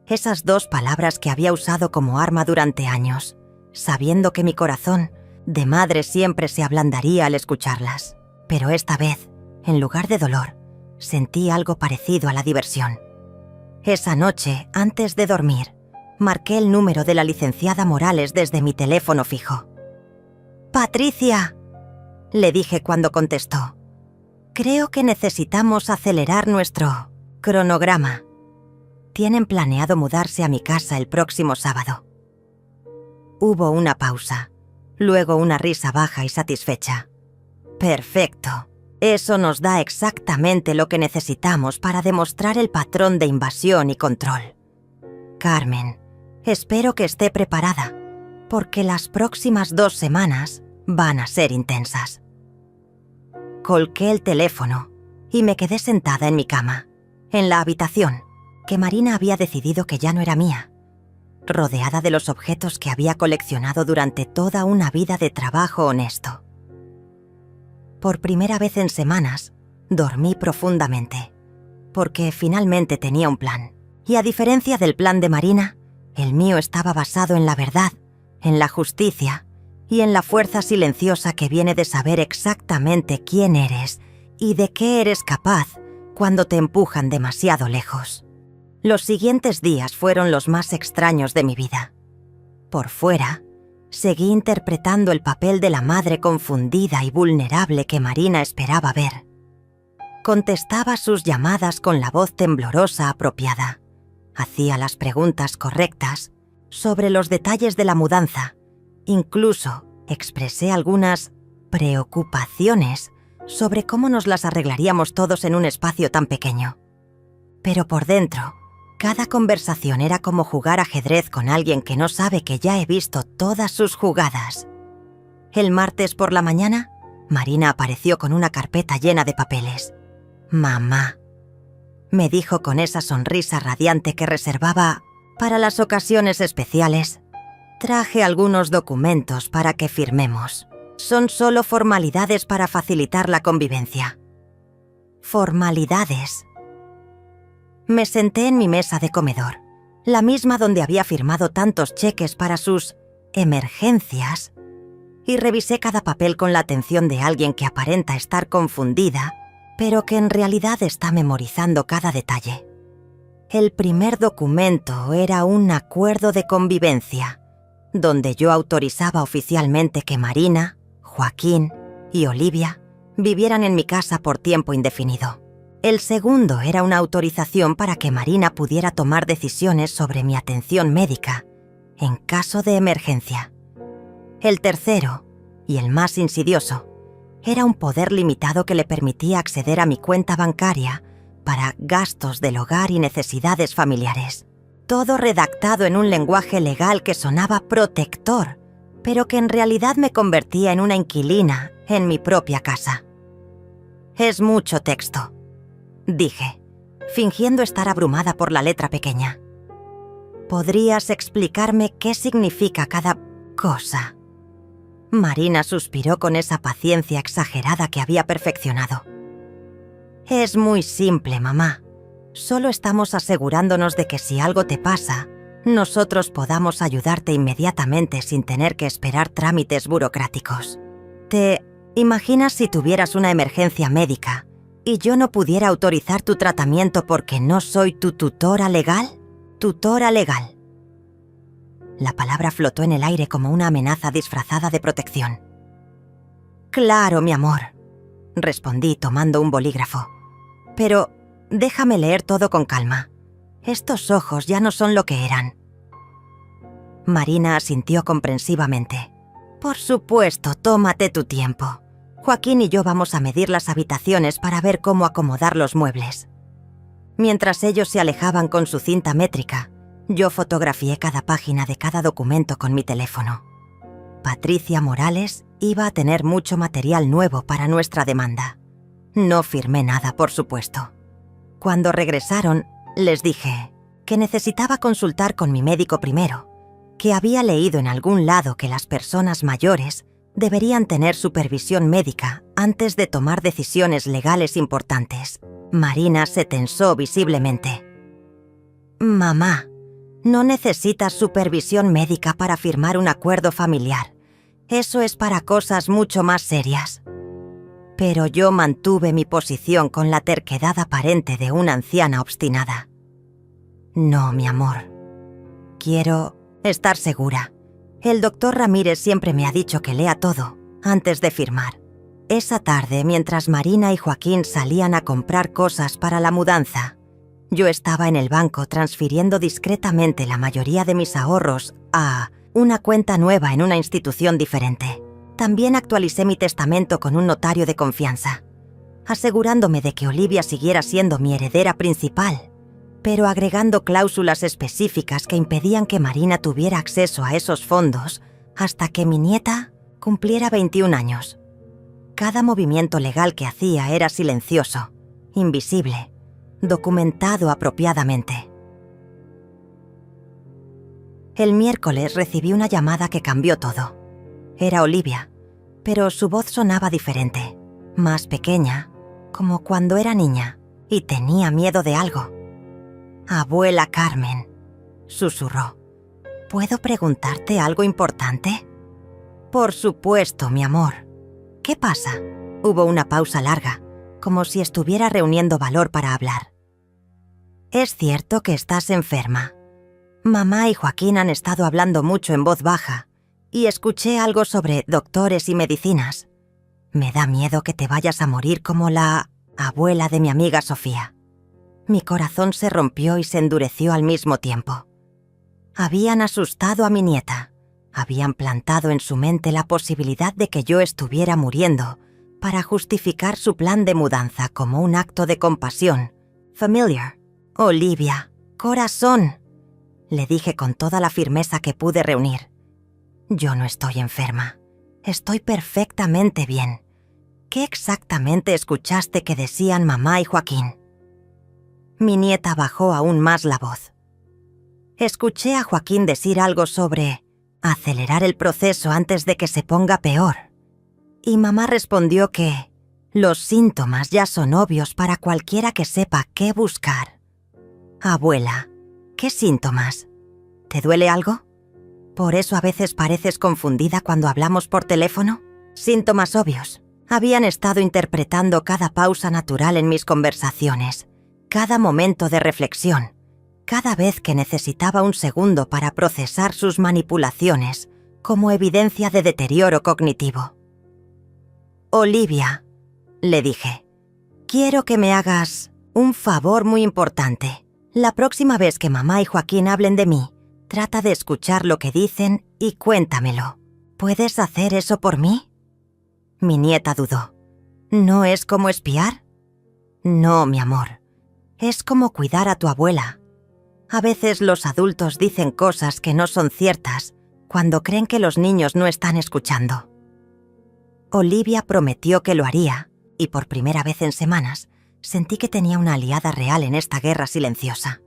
Esas 2 palabras que había usado como arma durante años, sabiendo que mi corazón de madre siempre se ablandaría al escucharlas. Pero esta vez, en lugar de dolor, sentí algo parecido a la diversión. Esa noche, antes de dormir, marqué el número de la licenciada Morales desde mi teléfono fijo. «Patricia», le dije cuando contestó, «creo que necesitamos acelerar nuestro cronograma. Tienen planeado mudarse a mi casa el próximo sábado». Hubo una pausa, luego una risa baja y satisfecha. «Perfecto. Eso nos da exactamente lo que necesitamos para demostrar el patrón de invasión y control. Carmen, espero que esté preparada, porque las próximas 2 semanas van a ser intensas». Colgué el teléfono y me quedé sentada en mi cama, en la habitación, que Marina había decidido que ya no era mía, rodeada de los objetos que había coleccionado durante toda una vida de trabajo honesto. Por primera vez en semanas, dormí profundamente, porque finalmente tenía un plan. Y a diferencia del plan de Marina, el mío estaba basado en la verdad, en la justicia y en la fuerza silenciosa que viene de saber exactamente quién eres y de qué eres capaz cuando te empujan demasiado lejos. Los siguientes días fueron los más extraños de mi vida. Por fuera, seguí interpretando el papel de la madre confundida y vulnerable que Marina esperaba ver. Contestaba sus llamadas con la voz temblorosa apropiada. Hacía las preguntas correctas sobre los detalles de la mudanza. Incluso expresé algunas preocupaciones sobre cómo nos las arreglaríamos todos en un espacio tan pequeño. Pero por dentro, cada conversación era como jugar ajedrez con alguien que no sabe que ya he visto todas sus jugadas. El martes por la mañana, Marina apareció con una carpeta llena de papeles. «Mamá», me dijo con esa sonrisa radiante que reservaba para las ocasiones especiales. «Traje algunos documentos para que firmemos. Son solo formalidades para facilitar la convivencia». Formalidades. Me senté en mi mesa de comedor, la misma donde había firmado tantos cheques para sus emergencias, y revisé cada papel con la atención de alguien que aparenta estar confundida, pero que en realidad está memorizando cada detalle. El primer documento era un acuerdo de convivencia, donde yo autorizaba oficialmente que Marina, Joaquín y Olivia vivieran en mi casa por tiempo indefinido. El segundo era una autorización para que Marina pudiera tomar decisiones sobre mi atención médica en caso de emergencia. El tercero, y el más insidioso, era un poder limitado que le permitía acceder a mi cuenta bancaria para gastos del hogar y necesidades familiares. Todo redactado en un lenguaje legal que sonaba protector, pero que en realidad me convertía en una inquilina en mi propia casa. «Es mucho texto», dije, fingiendo estar abrumada por la letra pequeña. «¿Podrías explicarme qué significa cada cosa?» Marina suspiró con esa paciencia exagerada que había perfeccionado. «Es muy simple, mamá. Solo estamos asegurándonos de que si algo te pasa, nosotros podamos ayudarte inmediatamente sin tener que esperar trámites burocráticos. ¿Te imaginas si tuvieras una emergencia médica y yo no pudiera autorizar tu tratamiento porque no soy tu tutora legal? Tutora legal». La palabra flotó en el aire como una amenaza disfrazada de protección. «Claro, mi amor», respondí tomando un bolígrafo. «Pero déjame leer todo con calma. Estos ojos ya no son lo que eran». Marina asintió comprensivamente. «Por supuesto, tómate tu tiempo. Joaquín y yo vamos a medir las habitaciones para ver cómo acomodar los muebles». Mientras ellos se alejaban con su cinta métrica, yo fotografié cada página de cada documento con mi teléfono. Patricia Morales iba a tener mucho material nuevo para nuestra demanda. No firmé nada, por supuesto. Cuando regresaron, les dije que necesitaba consultar con mi médico primero, que había leído en algún lado que las personas mayores deberían tener supervisión médica antes de tomar decisiones legales importantes. Marina se tensó visiblemente. «Mamá, no necesitas supervisión médica para firmar un acuerdo familiar. Eso es para cosas mucho más serias». Pero yo mantuve mi posición con la terquedad aparente de una anciana obstinada. «No, mi amor. Quiero estar segura. El doctor Ramírez siempre me ha dicho que lea todo antes de firmar». Esa tarde, mientras Marina y Joaquín salían a comprar cosas para la mudanza, yo estaba en el banco transfiriendo discretamente la mayoría de mis ahorros a una cuenta nueva en una institución diferente. También actualicé mi testamento con un notario de confianza, asegurándome de que Olivia siguiera siendo mi heredera principal, pero agregando cláusulas específicas que impedían que Marina tuviera acceso a esos fondos hasta que mi nieta cumpliera 21 años. Cada movimiento legal que hacía era silencioso, invisible, documentado apropiadamente. El miércoles recibí una llamada que cambió todo. Era Olivia, pero su voz sonaba diferente, más pequeña, como cuando era niña, y tenía miedo de algo. «Abuela Carmen», susurró, «¿puedo preguntarte algo importante?» «Por supuesto, mi amor. ¿Qué pasa?» Hubo una pausa larga, como si estuviera reuniendo valor para hablar. «Es cierto que estás enferma. Mamá y Joaquín han estado hablando mucho en voz baja y escuché algo sobre doctores y medicinas. Me da miedo que te vayas a morir como la abuela de mi amiga Sofía». Mi corazón se rompió y se endureció al mismo tiempo. Habían asustado a mi nieta. Habían plantado en su mente la posibilidad de que yo estuviera muriendo para justificar su plan de mudanza como un acto de compasión. «Familiar. Olivia, corazón», le dije con toda la firmeza que pude reunir. «Yo no estoy enferma. Estoy perfectamente bien. ¿Qué exactamente escuchaste que decían mamá y Joaquín? Mi nieta bajó aún más la voz. Escuché a Joaquín decir algo sobre acelerar el proceso antes de que se ponga peor. Y mamá respondió que los síntomas ya son obvios para cualquiera que sepa qué buscar. Abuela, ¿qué síntomas? ¿Te duele algo? ¿Por eso a veces pareces confundida cuando hablamos por teléfono? Síntomas obvios. Habían estado interpretando cada pausa natural en mis conversaciones, cada momento de reflexión, cada vez que necesitaba un segundo para procesar sus manipulaciones, como evidencia de deterioro cognitivo. Olivia, le dije, quiero que me hagas un favor muy importante. La próxima vez que mamá y Joaquín hablen de mí, trata de escuchar lo que dicen y cuéntamelo. ¿Puedes hacer eso por mí? Mi nieta dudó. ¿No es como espiar? No, mi amor. Es como cuidar a tu abuela. A veces los adultos dicen cosas que no son ciertas cuando creen que los niños no están escuchando. Olivia prometió que lo haría, y por primera vez en semanas sentí que tenía una aliada real en esta guerra silenciosa.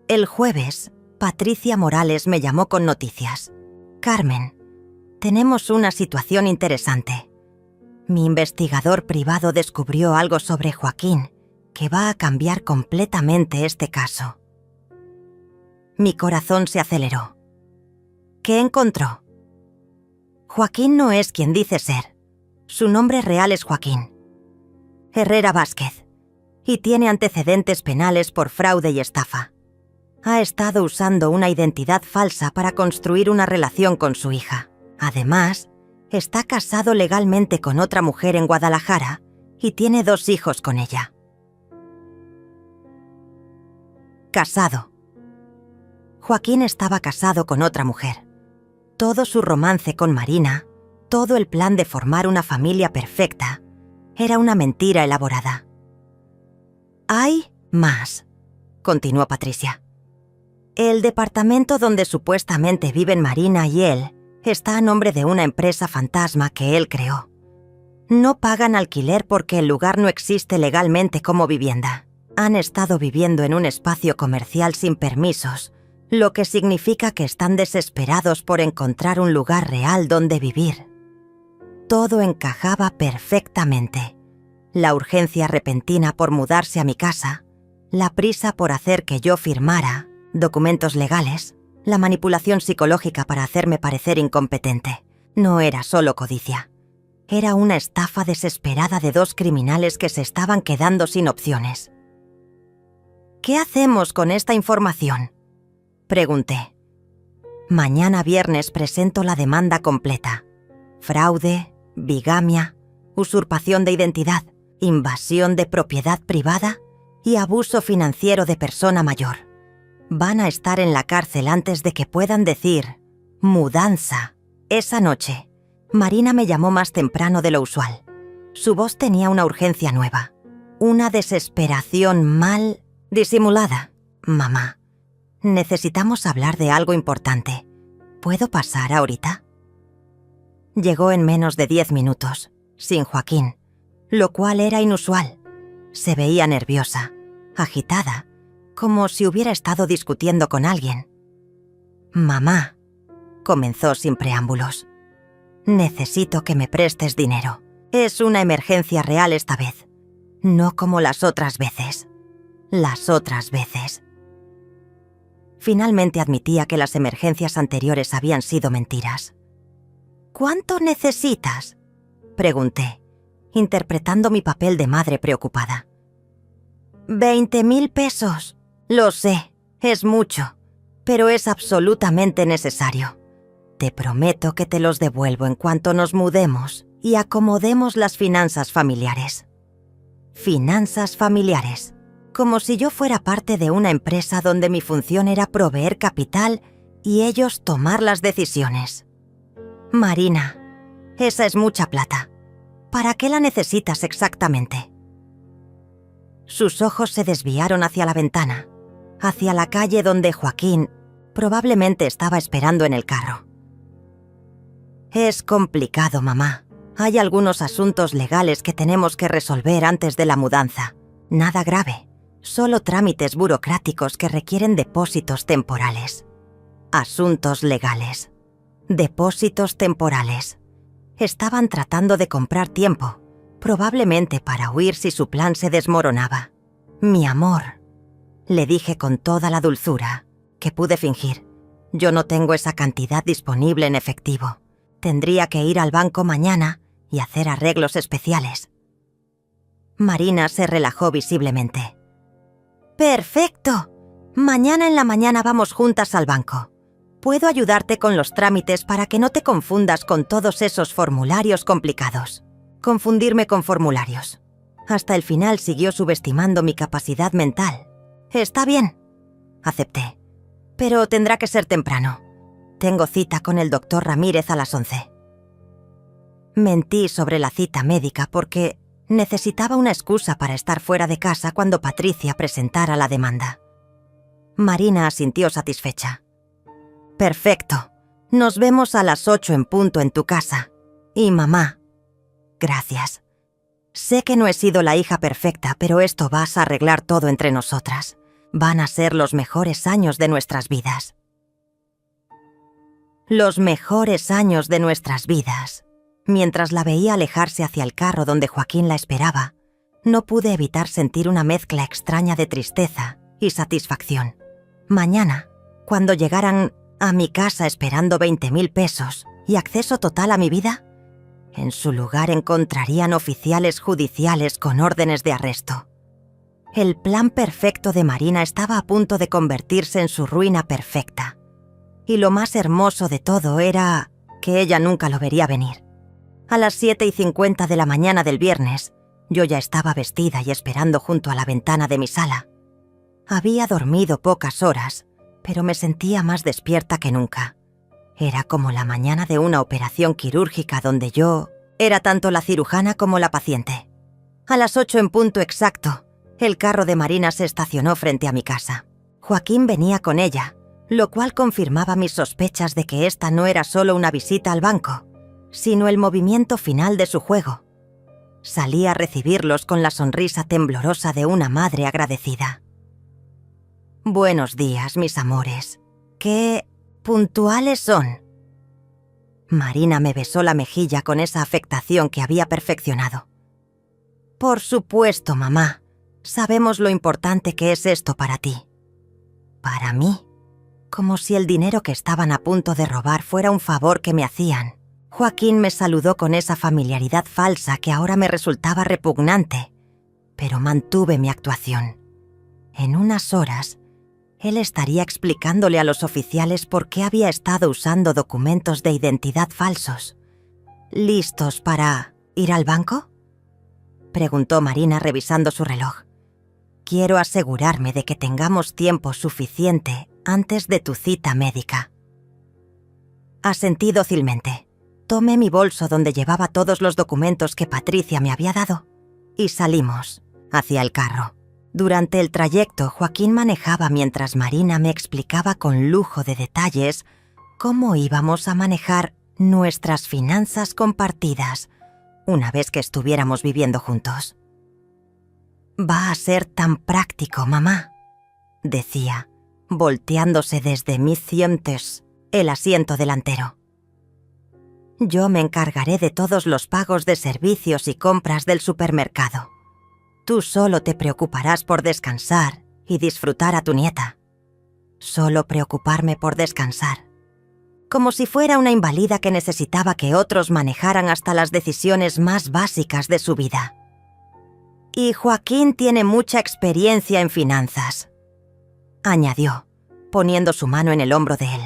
El jueves, Patricia Morales me llamó con noticias. Carmen, tenemos una situación interesante. Mi investigador privado descubrió algo sobre Joaquín que va a cambiar completamente este caso. Mi corazón se aceleró. ¿Qué encontró? Joaquín no es quien dice ser. Su nombre real es Joaquín Herrera Vázquez y tiene antecedentes penales por fraude y estafa. Ha estado usando una identidad falsa para construir una relación con su hija. Además, está casado legalmente con otra mujer en Guadalajara y tiene 2 hijos con ella. Casado. Joaquín estaba casado con otra mujer. Todo su romance con Marina, todo el plan de formar una familia perfecta, era una mentira elaborada. Hay más, continuó Patricia. El departamento donde supuestamente viven Marina y él está a nombre de una empresa fantasma que él creó. No pagan alquiler porque el lugar no existe legalmente como vivienda. Han estado viviendo en un espacio comercial sin permisos, lo que significa que están desesperados por encontrar un lugar real donde vivir. Todo encajaba perfectamente. La urgencia repentina por mudarse a mi casa, la prisa por hacer que yo firmara documentos legales, la manipulación psicológica para hacerme parecer incompetente. No era solo codicia. Era una estafa desesperada de 2 criminales que se estaban quedando sin opciones. ¿Qué hacemos con esta información?, pregunté. Mañana viernes presento la demanda completa. Fraude, bigamia, usurpación de identidad, invasión de propiedad privada y abuso financiero de persona mayor. Van a estar en la cárcel antes de que puedan decir mudanza. Esa noche, Marina me llamó más temprano de lo usual. Su voz tenía una urgencia nueva, una desesperación mal disimulada. Mamá, necesitamos hablar de algo importante. ¿Puedo pasar ahorita? Llegó en menos de 10 minutos, sin Joaquín, lo cual era inusual. Se veía nerviosa, agitada, como si hubiera estado discutiendo con alguien. Mamá, comenzó sin preámbulos. Necesito que me prestes dinero. Es una emergencia real esta vez. No como las otras veces. Las otras veces. Finalmente admitía que las emergencias anteriores habían sido mentiras. ¿Cuánto necesitas?, pregunté, interpretando mi papel de madre preocupada. 20,000 pesos. Lo sé, es mucho, pero es absolutamente necesario. Te prometo que te los devuelvo en cuanto nos mudemos y acomodemos las finanzas familiares. Finanzas familiares. Como si yo fuera parte de una empresa donde mi función era proveer capital y ellos tomar las decisiones. Marina, esa es mucha plata. ¿Para qué la necesitas exactamente? Sus ojos se desviaron hacia la ventana, hacia la calle donde Joaquín probablemente estaba esperando en el carro. Es complicado, mamá. Hay algunos asuntos legales que tenemos que resolver antes de la mudanza. Nada grave, solo trámites burocráticos que requieren depósitos temporales. Asuntos legales. Depósitos temporales. Estaban tratando de comprar tiempo, probablemente para huir si su plan se desmoronaba. Mi amor, le dije con toda la dulzura que pude fingir. Yo no tengo esa cantidad disponible en efectivo. Tendría que ir al banco mañana y hacer arreglos especiales. Marina se relajó visiblemente. ¡Perfecto! Mañana en la mañana vamos juntas al banco. Puedo ayudarte con los trámites para que no te confundas con todos esos formularios complicados. Confundirme con formularios. Hasta el final siguió subestimando mi capacidad mental. Está bien, acepté. Pero tendrá que ser temprano. Tengo cita con el doctor Ramírez a las 11. Mentí sobre la cita médica porque necesitaba una excusa para estar fuera de casa cuando Patricia presentara la demanda. Marina asintió satisfecha. Perfecto. Nos vemos a las 8 en punto en tu casa. Y mamá, gracias. Sé que no he sido la hija perfecta, pero esto vas a arreglar todo entre nosotras. Van a ser los mejores años de nuestras vidas. Los mejores años de nuestras vidas. Mientras la veía alejarse hacia el carro donde Joaquín la esperaba, no pude evitar sentir una mezcla extraña de tristeza y satisfacción. Mañana, cuando llegaran a mi casa esperando 20.000 pesos y acceso total a mi vida, en su lugar encontrarían oficiales judiciales con órdenes de arresto. El plan perfecto de Marina estaba a punto de convertirse en su ruina perfecta. Y lo más hermoso de todo era que ella nunca lo vería venir. A las 7:50 de la mañana del viernes, yo ya estaba vestida y esperando junto a la ventana de mi sala. Había dormido pocas horas, pero me sentía más despierta que nunca. Era como la mañana de una operación quirúrgica donde yo era tanto la cirujana como la paciente. A las 8 en punto exacto, el carro de Marina se estacionó frente a mi casa. Joaquín venía con ella, lo cual confirmaba mis sospechas de que esta no era solo una visita al banco, sino el movimiento final de su juego. Salí a recibirlos con la sonrisa temblorosa de una madre agradecida. Buenos días, mis amores. ¡Qué puntuales son! Marina me besó la mejilla con esa afectación que había perfeccionado. Por supuesto, mamá. Sabemos lo importante que es esto para ti. ¿Para mí? Como si el dinero que estaban a punto de robar fuera un favor que me hacían. Joaquín me saludó con esa familiaridad falsa que ahora me resultaba repugnante, pero mantuve mi actuación. En unas horas, él estaría explicándole a los oficiales por qué había estado usando documentos de identidad falsos. ¿Listos para ir al banco?, preguntó Marina revisando su reloj. Quiero asegurarme de que tengamos tiempo suficiente antes de tu cita médica. Asentí dócilmente. Tomé mi bolso donde llevaba todos los documentos que Patricia me había dado y salimos hacia el carro. Durante el trayecto, Joaquín manejaba mientras Marina me explicaba con lujo de detalles cómo íbamos a manejar nuestras finanzas compartidas una vez que estuviéramos viviendo juntos. Va a ser tan práctico, mamá, decía, volteándose desde mis sientes, el asiento delantero. Yo me encargaré de todos los pagos de servicios y compras del supermercado. Tú solo te preocuparás por descansar y disfrutar a tu nieta. Solo preocuparme por descansar. Como si fuera una invalida que necesitaba que otros manejaran hasta las decisiones más básicas de su vida. Y Joaquín tiene mucha experiencia en finanzas, añadió, poniendo su mano en el hombro de él.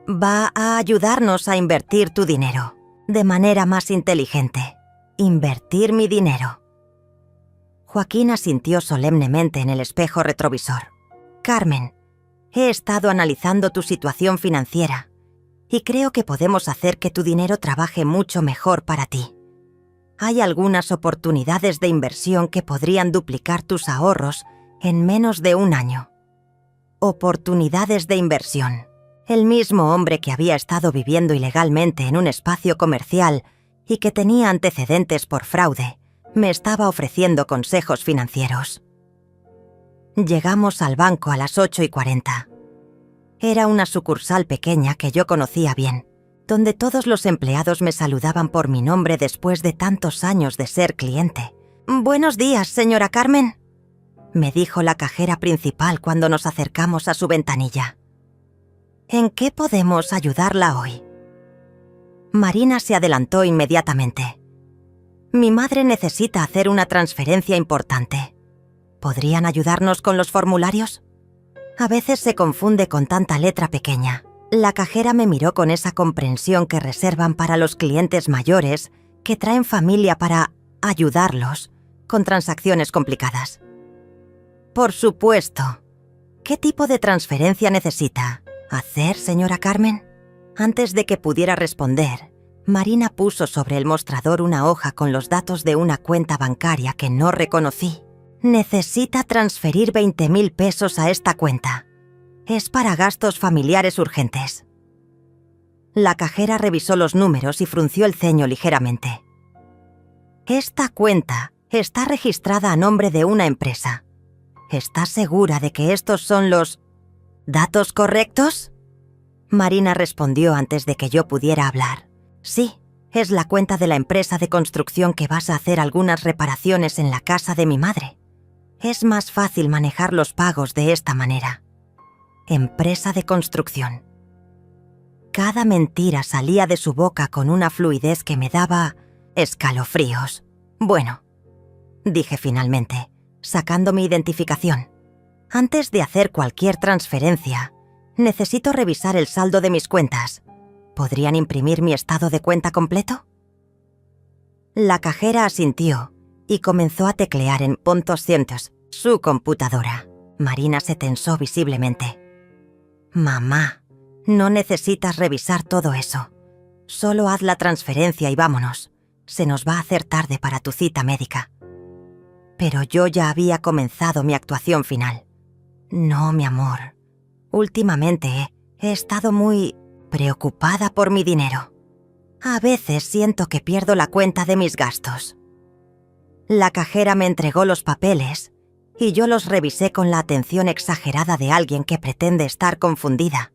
Va a ayudarnos a invertir tu dinero de manera más inteligente. Invertir mi dinero. Joaquín asintió solemnemente en el espejo retrovisor. Carmen, he estado analizando tu situación financiera y creo que podemos hacer que tu dinero trabaje mucho mejor para ti. Hay algunas oportunidades de inversión que podrían duplicar tus ahorros en menos de un año. Oportunidades de inversión. El mismo hombre que había estado viviendo ilegalmente en un espacio comercial y que tenía antecedentes por fraude, me estaba ofreciendo consejos financieros. Llegamos al banco a las 8:40. Era una sucursal pequeña que yo conocía bien, donde todos los empleados me saludaban por mi nombre después de tantos años de ser cliente. «Buenos días, señora Carmen», me dijo la cajera principal cuando nos acercamos a su ventanilla. «¿En qué podemos ayudarla hoy?». Marina se adelantó inmediatamente. «Mi madre necesita hacer una transferencia importante. ¿Podrían ayudarnos con los formularios?». A veces se confunde con tanta letra pequeña. La cajera me miró con esa comprensión que reservan para los clientes mayores que traen familia para ayudarlos con transacciones complicadas. «Por supuesto. ¿Qué tipo de transferencia necesita hacer, señora Carmen?». Antes de que pudiera responder, Marina puso sobre el mostrador una hoja con los datos de una cuenta bancaria que no reconocí. «Necesita transferir 20,000 pesos a esta cuenta. Es para gastos familiares urgentes». La cajera revisó los números y frunció el ceño ligeramente. «Esta cuenta está registrada a nombre de una empresa. ¿Está segura de que estos son los datos correctos?». Marina respondió antes de que yo pudiera hablar. «Sí, es la cuenta de la empresa de construcción que vas a hacer algunas reparaciones en la casa de mi madre. Es más fácil manejar los pagos de esta manera». Empresa de construcción. Cada mentira salía de su boca con una fluidez que me daba escalofríos. «Bueno», dije finalmente, sacando mi identificación. «Antes de hacer cualquier transferencia, necesito revisar el saldo de mis cuentas. ¿Podrían imprimir mi estado de cuenta completo?». La cajera asintió y comenzó a teclear en puntos cientos su computadora. Marina se tensó visiblemente. «Mamá, no necesitas revisar todo eso. Solo haz la transferencia y vámonos. Se nos va a hacer tarde para tu cita médica». Pero yo ya había comenzado mi actuación final. «No, mi amor. Últimamente he estado muy preocupada por mi dinero. A veces siento que pierdo la cuenta de mis gastos». La cajera me entregó los papeles y yo los revisé con la atención exagerada de alguien que pretende estar confundida.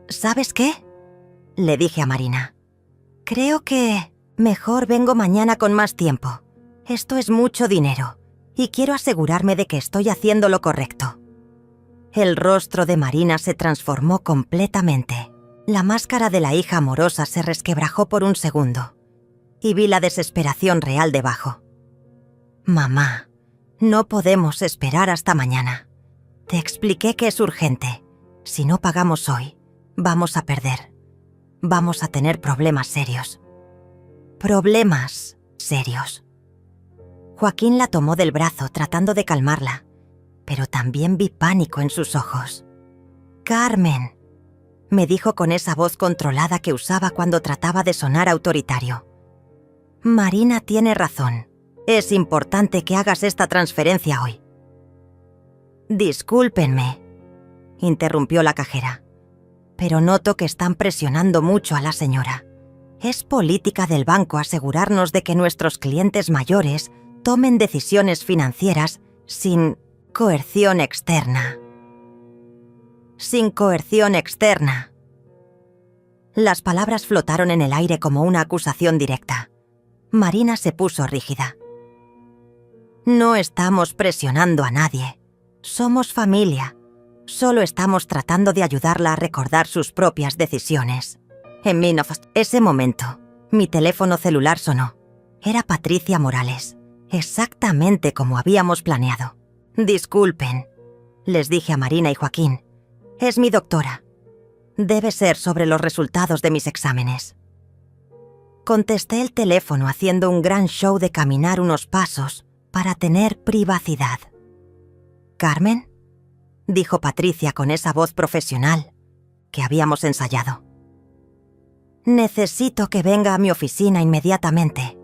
«¿Sabes qué?», le dije a Marina. «Creo que mejor vengo mañana con más tiempo. Esto es mucho dinero y quiero asegurarme de que estoy haciendo lo correcto». El rostro de Marina se transformó completamente. La máscara de la hija amorosa se resquebrajó por un segundo y vi la desesperación real debajo. «Mamá, no podemos esperar hasta mañana. Te expliqué que es urgente. Si no pagamos hoy, vamos a perder. Vamos a tener problemas serios». «Problemas serios». Joaquín la tomó del brazo tratando de calmarla, pero también vi pánico en sus ojos. «Carmen», me dijo con esa voz controlada que usaba cuando trataba de sonar autoritario. «Marina tiene razón. Es importante que hagas esta transferencia hoy». «Discúlpenme», interrumpió la cajera, «pero noto que están presionando mucho a la señora. Es política del banco asegurarnos de que nuestros clientes mayores tomen decisiones financieras sin coerción externa». «Sin coerción externa». Las palabras flotaron en el aire como una acusación directa. Marina se puso rígida. «No estamos presionando a nadie. Somos familia. Solo estamos tratando de ayudarla a recordar sus propias decisiones». En ese momento, mi teléfono celular sonó. Era Patricia Morales, exactamente como habíamos planeado. «Disculpen», les dije a Marina y Joaquín. «Es mi doctora. Debe ser sobre los resultados de mis exámenes». Contesté el teléfono haciendo un gran show de caminar unos pasos para tener privacidad. «¿Carmen?», dijo Patricia con esa voz profesional que habíamos ensayado. «Necesito que venga a mi oficina inmediatamente.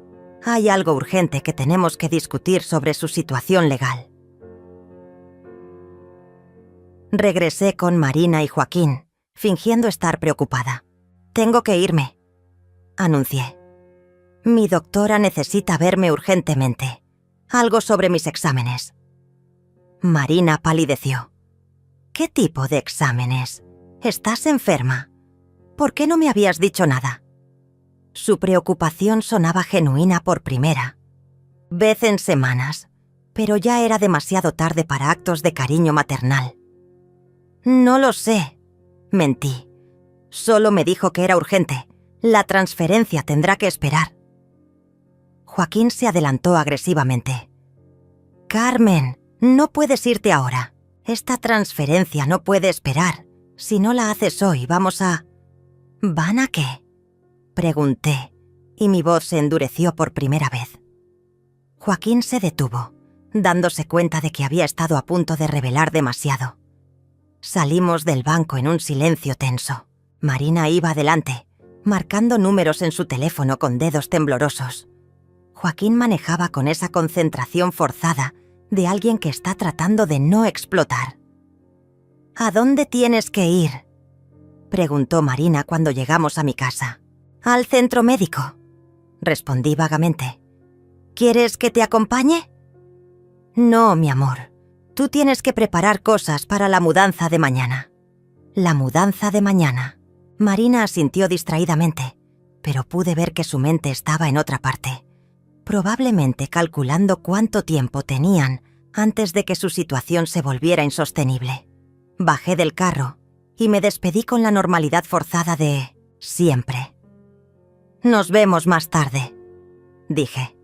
Hay algo urgente que tenemos que discutir sobre su situación legal». Regresé con Marina y Joaquín, fingiendo estar preocupada. «Tengo que irme», anuncié. «Mi doctora necesita verme urgentemente. Algo sobre mis exámenes». Marina palideció. «¿Qué tipo de exámenes? ¿Estás enferma? ¿Por qué no me habías dicho nada?» Su preocupación sonaba genuina por primera vez en semanas, pero ya era demasiado tarde para actos de cariño maternal. «No lo sé», mentí. «Solo me dijo que era urgente. La transferencia tendrá que esperar». Joaquín se adelantó agresivamente. «Carmen, no puedes irte ahora. Esta transferencia no puede esperar. Si no la haces hoy, vamos a...» «¿Van a qué?», pregunté, y mi voz se endureció por primera vez. Joaquín se detuvo, dándose cuenta de que había estado a punto de revelar demasiado. Salimos del banco en un silencio tenso. Marina iba adelante, marcando números en su teléfono con dedos temblorosos. Joaquín manejaba con esa concentración forzada de alguien que está tratando de no explotar. «¿A dónde tienes que ir?», preguntó Marina cuando llegamos a mi casa. «Al centro médico», respondí vagamente. «¿Quieres que te acompañe?» «No, mi amor. Tú tienes que preparar cosas para la mudanza de mañana». «La mudanza de mañana». Marina asintió distraídamente, pero pude ver que su mente estaba en otra parte, probablemente calculando cuánto tiempo tenían antes de que su situación se volviera insostenible. Bajé del carro y me despedí con la normalidad forzada de siempre. «Nos vemos más tarde», dije.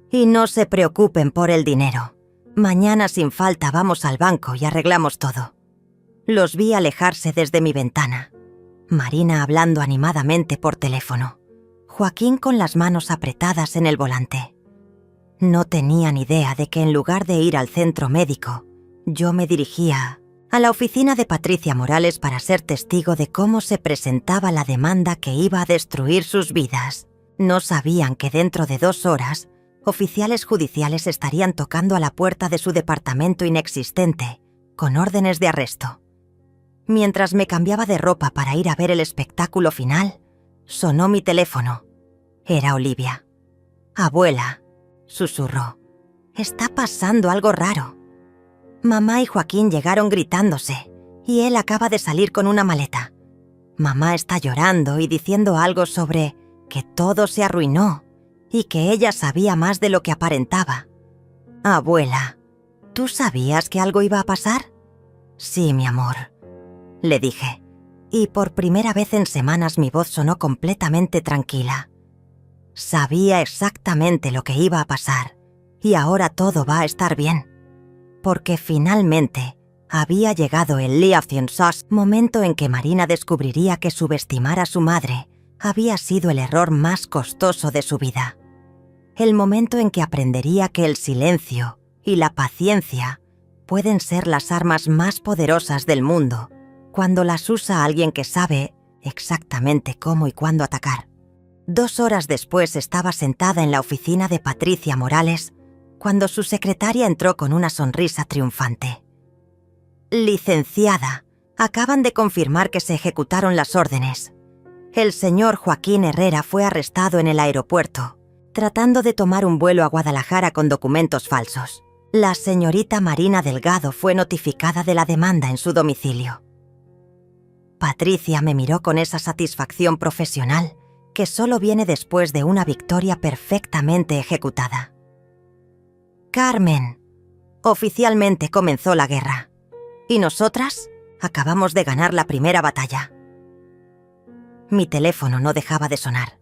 «Y no se preocupen por el dinero. Mañana sin falta vamos al banco y arreglamos todo». Los vi alejarse desde mi ventana. Marina hablando animadamente por teléfono. Joaquín con las manos apretadas en el volante. No tenían idea de que en lugar de ir al centro médico, yo me dirigía a la oficina de Patricia Morales para ser testigo de cómo se presentaba la demanda que iba a destruir sus vidas. No sabían que dentro de 2 horas, oficiales judiciales estarían tocando a la puerta de su departamento inexistente, con órdenes de arresto. Mientras me cambiaba de ropa para ir a ver el espectáculo final, sonó mi teléfono. Era Olivia. «Abuela», susurró, «está pasando algo raro». Mamá y Joaquín llegaron gritándose, y él acaba de salir con una maleta. Mamá está llorando y diciendo algo sobre que todo se arruinó y que ella sabía más de lo que aparentaba. «Abuela, ¿tú sabías que algo iba a pasar?» «Sí, mi amor», le dije, y por primera vez en semanas mi voz sonó completamente tranquila. Sabía exactamente lo que iba a pasar, y ahora todo va a estar bien, porque finalmente había llegado el momento en que Marina descubriría que subestimar a su madre había sido el error más costoso de su vida. El momento en que aprendería que el silencio y la paciencia pueden ser las armas más poderosas del mundo cuando las usa alguien que sabe exactamente cómo y cuándo atacar. 2 horas después estaba sentada en la oficina de Patricia Morales cuando su secretaria entró con una sonrisa triunfante. «Licenciada, acaban de confirmar que se ejecutaron las órdenes. El señor Joaquín Herrera fue arrestado en el aeropuerto, tratando de tomar un vuelo a Guadalajara con documentos falsos. La señorita Marina Delgado fue notificada de la demanda en su domicilio». Patricia me miró con esa satisfacción profesional que solo viene después de una victoria perfectamente ejecutada. «Carmen, oficialmente comenzó la guerra. Y nosotras acabamos de ganar la primera batalla». Mi teléfono no dejaba de sonar.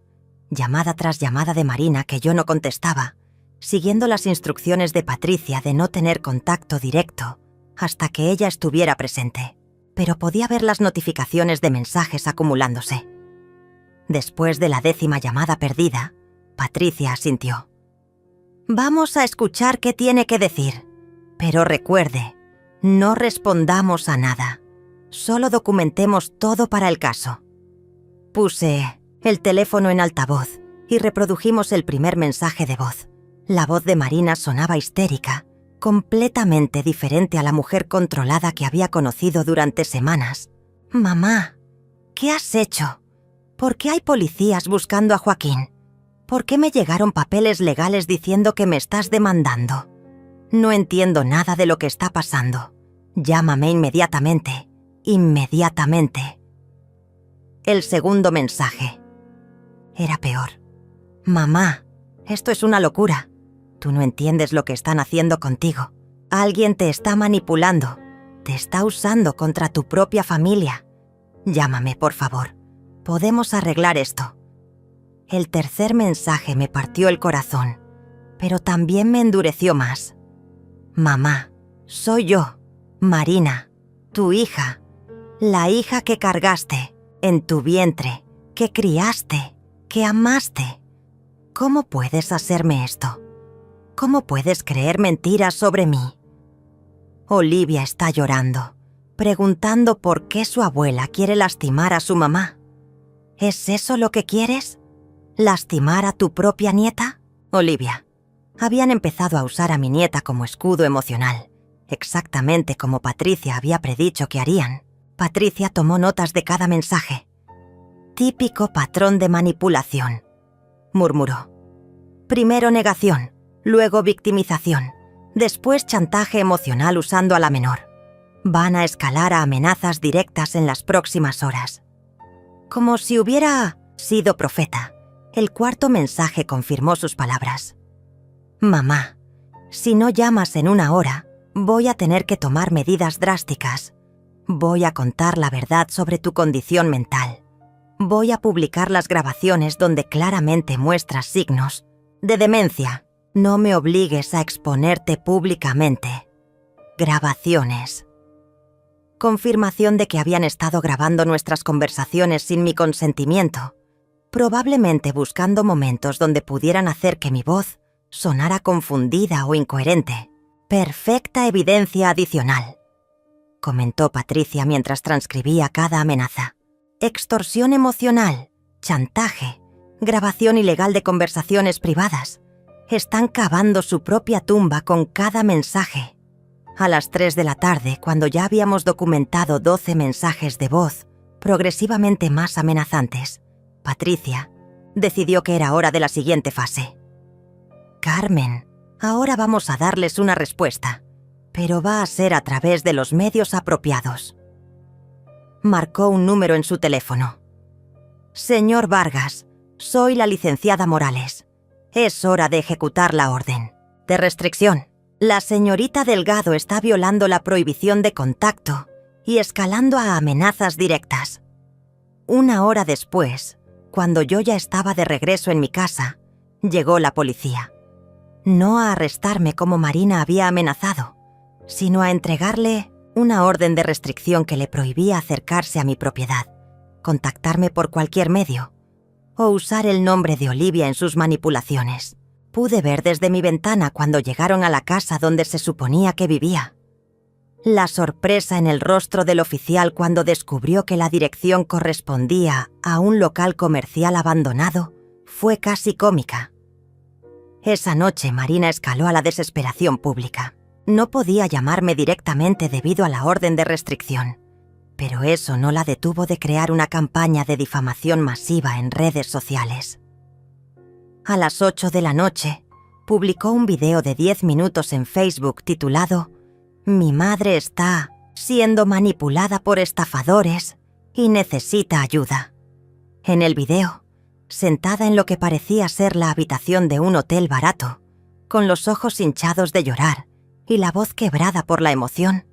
Llamada tras llamada de Marina que yo no contestaba, siguiendo las instrucciones de Patricia de no tener contacto directo hasta que ella estuviera presente. Pero podía ver las notificaciones de mensajes acumulándose. Después de la 10ª llamada perdida, Patricia asintió. «Vamos a escuchar qué tiene que decir, pero recuerde, no respondamos a nada, solo documentemos todo para el caso». Puse el teléfono en altavoz y reprodujimos el primer mensaje de voz. La voz de Marina sonaba histérica, completamente diferente a la mujer controlada que había conocido durante semanas. «Mamá, ¿Qué has hecho? ¿Por qué hay policías buscando a Joaquín? ¿Por qué me llegaron papeles legales diciendo que me estás demandando? No entiendo nada de lo que está pasando. Llámame inmediatamente. Inmediatamente. El segundo mensaje. Era peor. Mamá, esto es una locura. Tú no entiendes lo que están haciendo contigo. Alguien te está manipulando. Te está usando contra tu propia familia. Llámame, por favor. Podemos arreglar esto. El tercer mensaje me partió el corazón, pero también me endureció más. Mamá, soy yo, Marina, tu hija, la hija que cargaste en tu vientre, que criaste, que amaste. ¿Cómo puedes hacerme esto? ¿Cómo puedes creer mentiras sobre mí? Olivia está llorando, preguntando por qué su abuela quiere lastimar a su mamá. ¿Es eso lo que quieres? ¿Lastimar a tu propia nieta? Olivia. Habían empezado a usar a mi nieta como escudo emocional, exactamente como Patricia había predicho que harían. Patricia tomó notas de cada mensaje. Típico patrón de manipulación, murmuró. Primero negación, luego victimización, después chantaje emocional usando a la menor. Van a escalar a amenazas directas en las próximas horas. Como si hubiera sido profeta, el cuarto mensaje confirmó sus palabras. Mamá, si no llamas en una hora, voy a tener que tomar medidas drásticas. Voy a contar la verdad sobre tu condición mental. Voy a publicar las grabaciones donde claramente muestras signos de demencia. No me obligues a exponerte públicamente. Grabaciones. Confirmación de que habían estado grabando nuestras conversaciones sin mi consentimiento, probablemente buscando momentos donde pudieran hacer que mi voz sonara confundida o incoherente. Perfecta evidencia adicional, comentó Patricia mientras transcribía cada amenaza. Extorsión emocional, chantaje, grabación ilegal de conversaciones privadas. Están cavando su propia tumba con cada mensaje. A las 3 de la tarde, cuando ya habíamos documentado 12 mensajes de voz, progresivamente más amenazantes, Patricia decidió que era hora de la siguiente fase. Carmen, ahora vamos a darles una respuesta, pero va a ser a través de los medios apropiados. Marcó un número en su teléfono. Señor Vargas, soy la licenciada Morales. Es hora de ejecutar la orden de restricción. La señorita Delgado está violando la prohibición de contacto y escalando a amenazas directas. Una hora después, cuando yo ya estaba de regreso en mi casa, llegó la policía. No a arrestarme como Marina había amenazado, sino a entregarle una orden de restricción que le prohibía acercarse a mi propiedad, contactarme por cualquier medio o usar el nombre de Olivia en sus manipulaciones. Pude ver desde mi ventana cuando llegaron a la casa donde se suponía que vivía. La sorpresa en el rostro del oficial cuando descubrió que la dirección correspondía a un local comercial abandonado fue casi cómica. Esa noche Marina escaló a la desesperación pública. No podía llamarme directamente debido a la orden de restricción, pero eso no la detuvo de crear una campaña de difamación masiva en redes sociales. A las 8 de la noche, publicó un video de 10 minutos en Facebook titulado «Mi madre está siendo manipulada por estafadores y necesita ayuda». En el video, sentada en lo que parecía ser la habitación de un hotel barato, con los ojos hinchados de llorar y la voz quebrada por la emoción,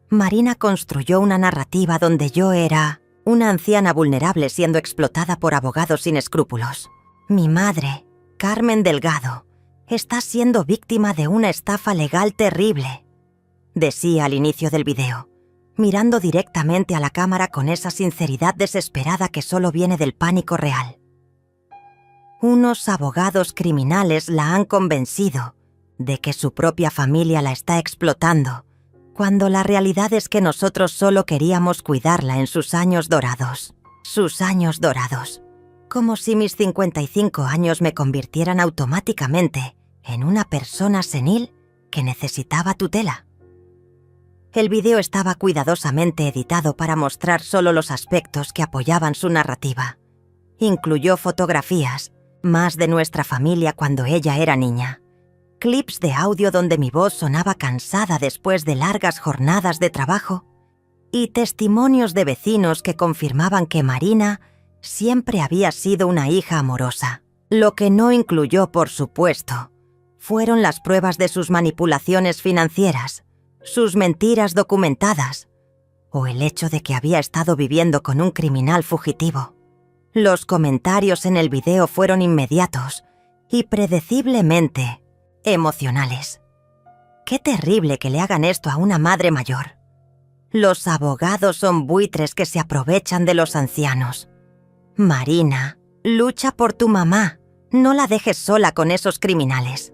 Marina construyó una narrativa donde yo era una anciana vulnerable siendo explotada por abogados sin escrúpulos. Mi madre, Carmen Delgado, está siendo víctima de una estafa legal terrible, decía al inicio del video, mirando directamente a la cámara con esa sinceridad desesperada que solo viene del pánico real. Unos abogados criminales la han convencido de que su propia familia la está explotando, cuando la realidad es que nosotros solo queríamos cuidarla en sus años dorados. Sus años dorados. Como si mis 55 años me convirtieran automáticamente en una persona senil que necesitaba tutela. El video estaba cuidadosamente editado para mostrar solo los aspectos que apoyaban su narrativa. Incluyó fotografías, más de nuestra familia cuando ella era niña, clips de audio donde mi voz sonaba cansada después de largas jornadas de trabajo y testimonios de vecinos que confirmaban que Marina siempre había sido una hija amorosa. Lo que no incluyó, por supuesto, fueron las pruebas de sus manipulaciones financieras, sus mentiras documentadas o el hecho de que había estado viviendo con un criminal fugitivo. Los comentarios en el video fueron inmediatos y predeciblemente emocionales. Qué terrible que le hagan esto a una madre mayor. Los abogados son buitres que se aprovechan de los ancianos. Marina, lucha por tu mamá. No la dejes sola con esos criminales.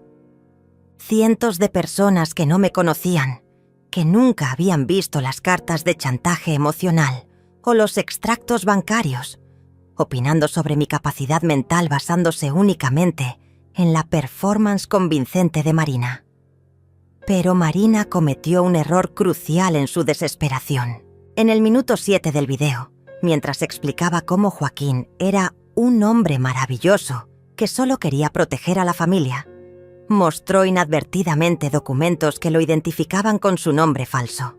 Cientos de personas que no me conocían, que nunca habían visto las cartas de chantaje emocional o los extractos bancarios, opinando sobre mi capacidad mental basándose únicamente en la performance convincente de Marina. Pero Marina cometió un error crucial en su desesperación. En el minuto 7 del video, mientras explicaba cómo Joaquín era un hombre maravilloso que solo quería proteger a la familia, mostró inadvertidamente documentos que lo identificaban con su nombre falso.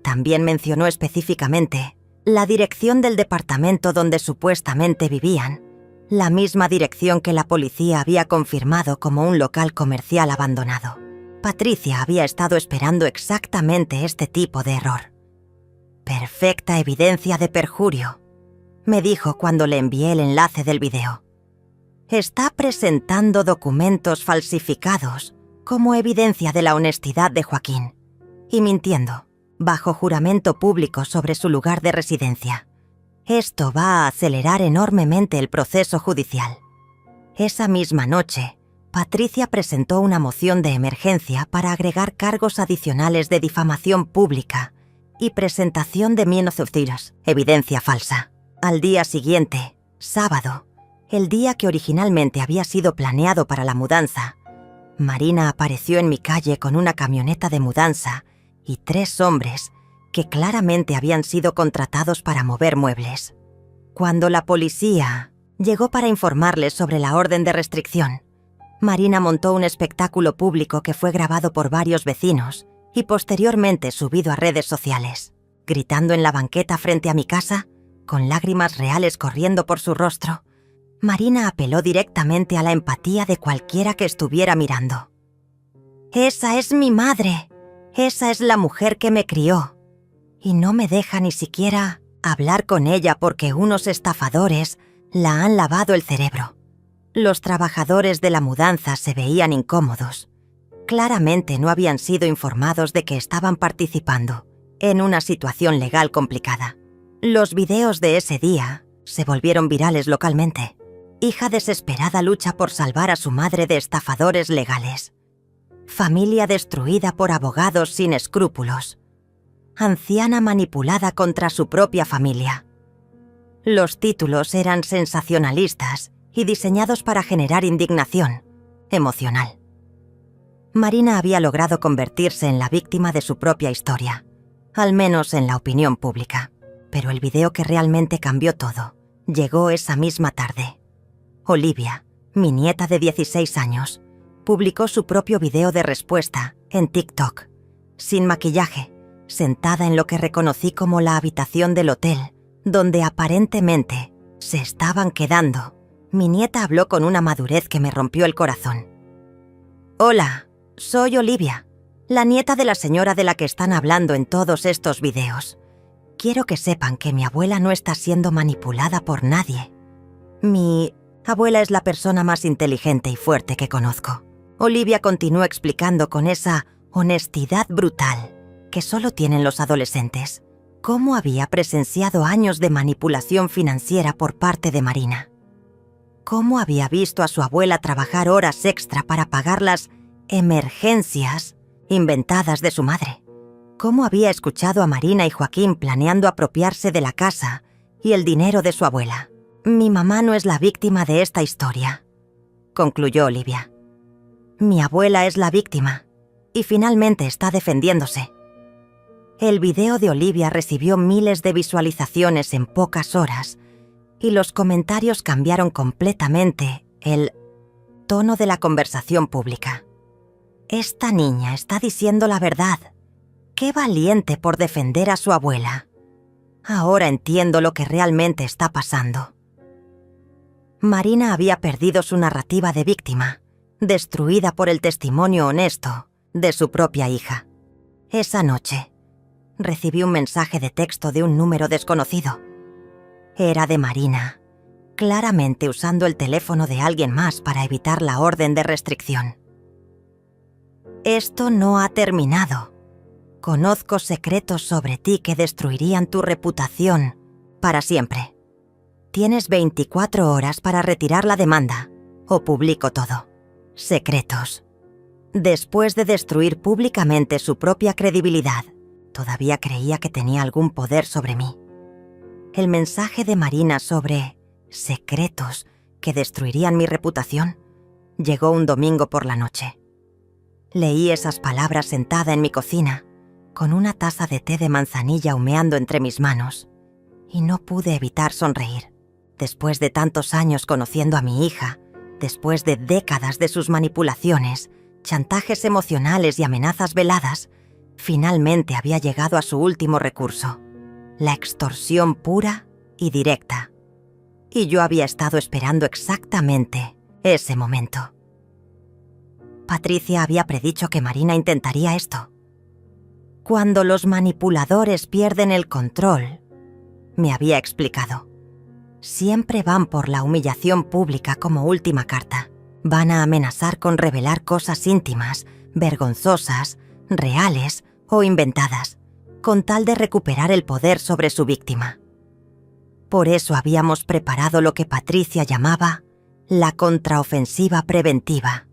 También mencionó específicamente la dirección del departamento donde supuestamente vivían, la misma dirección que la policía había confirmado como un local comercial abandonado. Patricia había estado esperando exactamente este tipo de error. Perfecta evidencia de perjurio, me dijo cuando le envié el enlace del video. Está presentando documentos falsificados como evidencia de la honestidad de Joaquín y mintiendo bajo juramento público sobre su lugar de residencia. Esto va a acelerar enormemente el proceso judicial. Esa misma noche, Patricia presentó una moción de emergencia para agregar cargos adicionales de difamación pública y presentación de mentirosas, evidencia falsa. Al día siguiente, sábado, el día que originalmente había sido planeado para la mudanza, Marina apareció en mi calle con una camioneta de mudanza y 3 hombres que claramente habían sido contratados para mover muebles. Cuando la policía llegó para informarles sobre la orden de restricción, Marina montó un espectáculo público que fue grabado por varios vecinos y posteriormente subido a redes sociales, gritando en la banqueta frente a mi casa, con lágrimas reales corriendo por su rostro. Marina apeló directamente a la empatía de cualquiera que estuviera mirando. «Esa es mi madre. Esa es la mujer que me crió. Y no me deja ni siquiera hablar con ella porque unos estafadores la han lavado el cerebro». Los trabajadores de la mudanza se veían incómodos. Claramente no habían sido informados de que estaban participando en una situación legal complicada. Los videos de ese día se volvieron virales localmente. Hija desesperada lucha por salvar a su madre de estafadores legales. Familia destruida por abogados sin escrúpulos. Anciana manipulada contra su propia familia. Los títulos eran sensacionalistas y diseñados para generar indignación emocional. Marina había logrado convertirse en la víctima de su propia historia, al menos en la opinión pública. Pero el video que realmente cambió todo llegó esa misma tarde. Olivia, mi nieta de 16 años, publicó su propio video de respuesta en TikTok, sin maquillaje, sentada en lo que reconocí como la habitación del hotel, donde aparentemente se estaban quedando. Mi nieta habló con una madurez que me rompió el corazón. «Hola, soy Olivia, la nieta de la señora de la que están hablando en todos estos videos. Quiero que sepan que mi abuela no está siendo manipulada por nadie. Mi abuela es la persona más inteligente y fuerte que conozco». Olivia continuó explicando con esa honestidad brutal que solo tienen los adolescentes cómo había presenciado años de manipulación financiera por parte de Marina. Cómo había visto a su abuela trabajar horas extra para pagar las emergencias inventadas de su madre. Cómo había escuchado a Marina y Joaquín planeando apropiarse de la casa y el dinero de su abuela. «Mi mamá no es la víctima de esta historia», concluyó Olivia. «Mi abuela es la víctima y finalmente está defendiéndose». El video de Olivia recibió miles de visualizaciones en pocas horas y los comentarios cambiaron completamente el tono de la conversación pública. Esta niña está diciendo la verdad. ¡Qué valiente por defender a su abuela! Ahora entiendo lo que realmente está pasando. Marina había perdido su narrativa de víctima, destruida por el testimonio honesto de su propia hija. Esa noche, recibí un mensaje de texto de un número desconocido. Era de Marina, claramente usando el teléfono de alguien más para evitar la orden de restricción. Esto no ha terminado. Conozco secretos sobre ti que destruirían tu reputación para siempre. Tienes 24 horas para retirar la demanda o publico todo. Secretos. Después de destruir públicamente su propia credibilidad, todavía creía que tenía algún poder sobre mí. El mensaje de Marina sobre secretos que destruirían mi reputación llegó un domingo por la noche. Leí esas palabras sentada en mi cocina, con una taza de té de manzanilla humeando entre mis manos, y no pude evitar sonreír. Después de tantos años conociendo a mi hija, después de décadas de sus manipulaciones, chantajes emocionales y amenazas veladas, finalmente había llegado a su último recurso, la extorsión pura y directa. Y yo había estado esperando exactamente ese momento. Patricia había predicho que Marina intentaría esto. Cuando los manipuladores pierden el control, me había explicado, siempre van por la humillación pública como última carta. Van a amenazar con revelar cosas íntimas, vergonzosas, reales o inventadas, con tal de recuperar el poder sobre su víctima. Por eso habíamos preparado lo que Patricia llamaba la contraofensiva preventiva.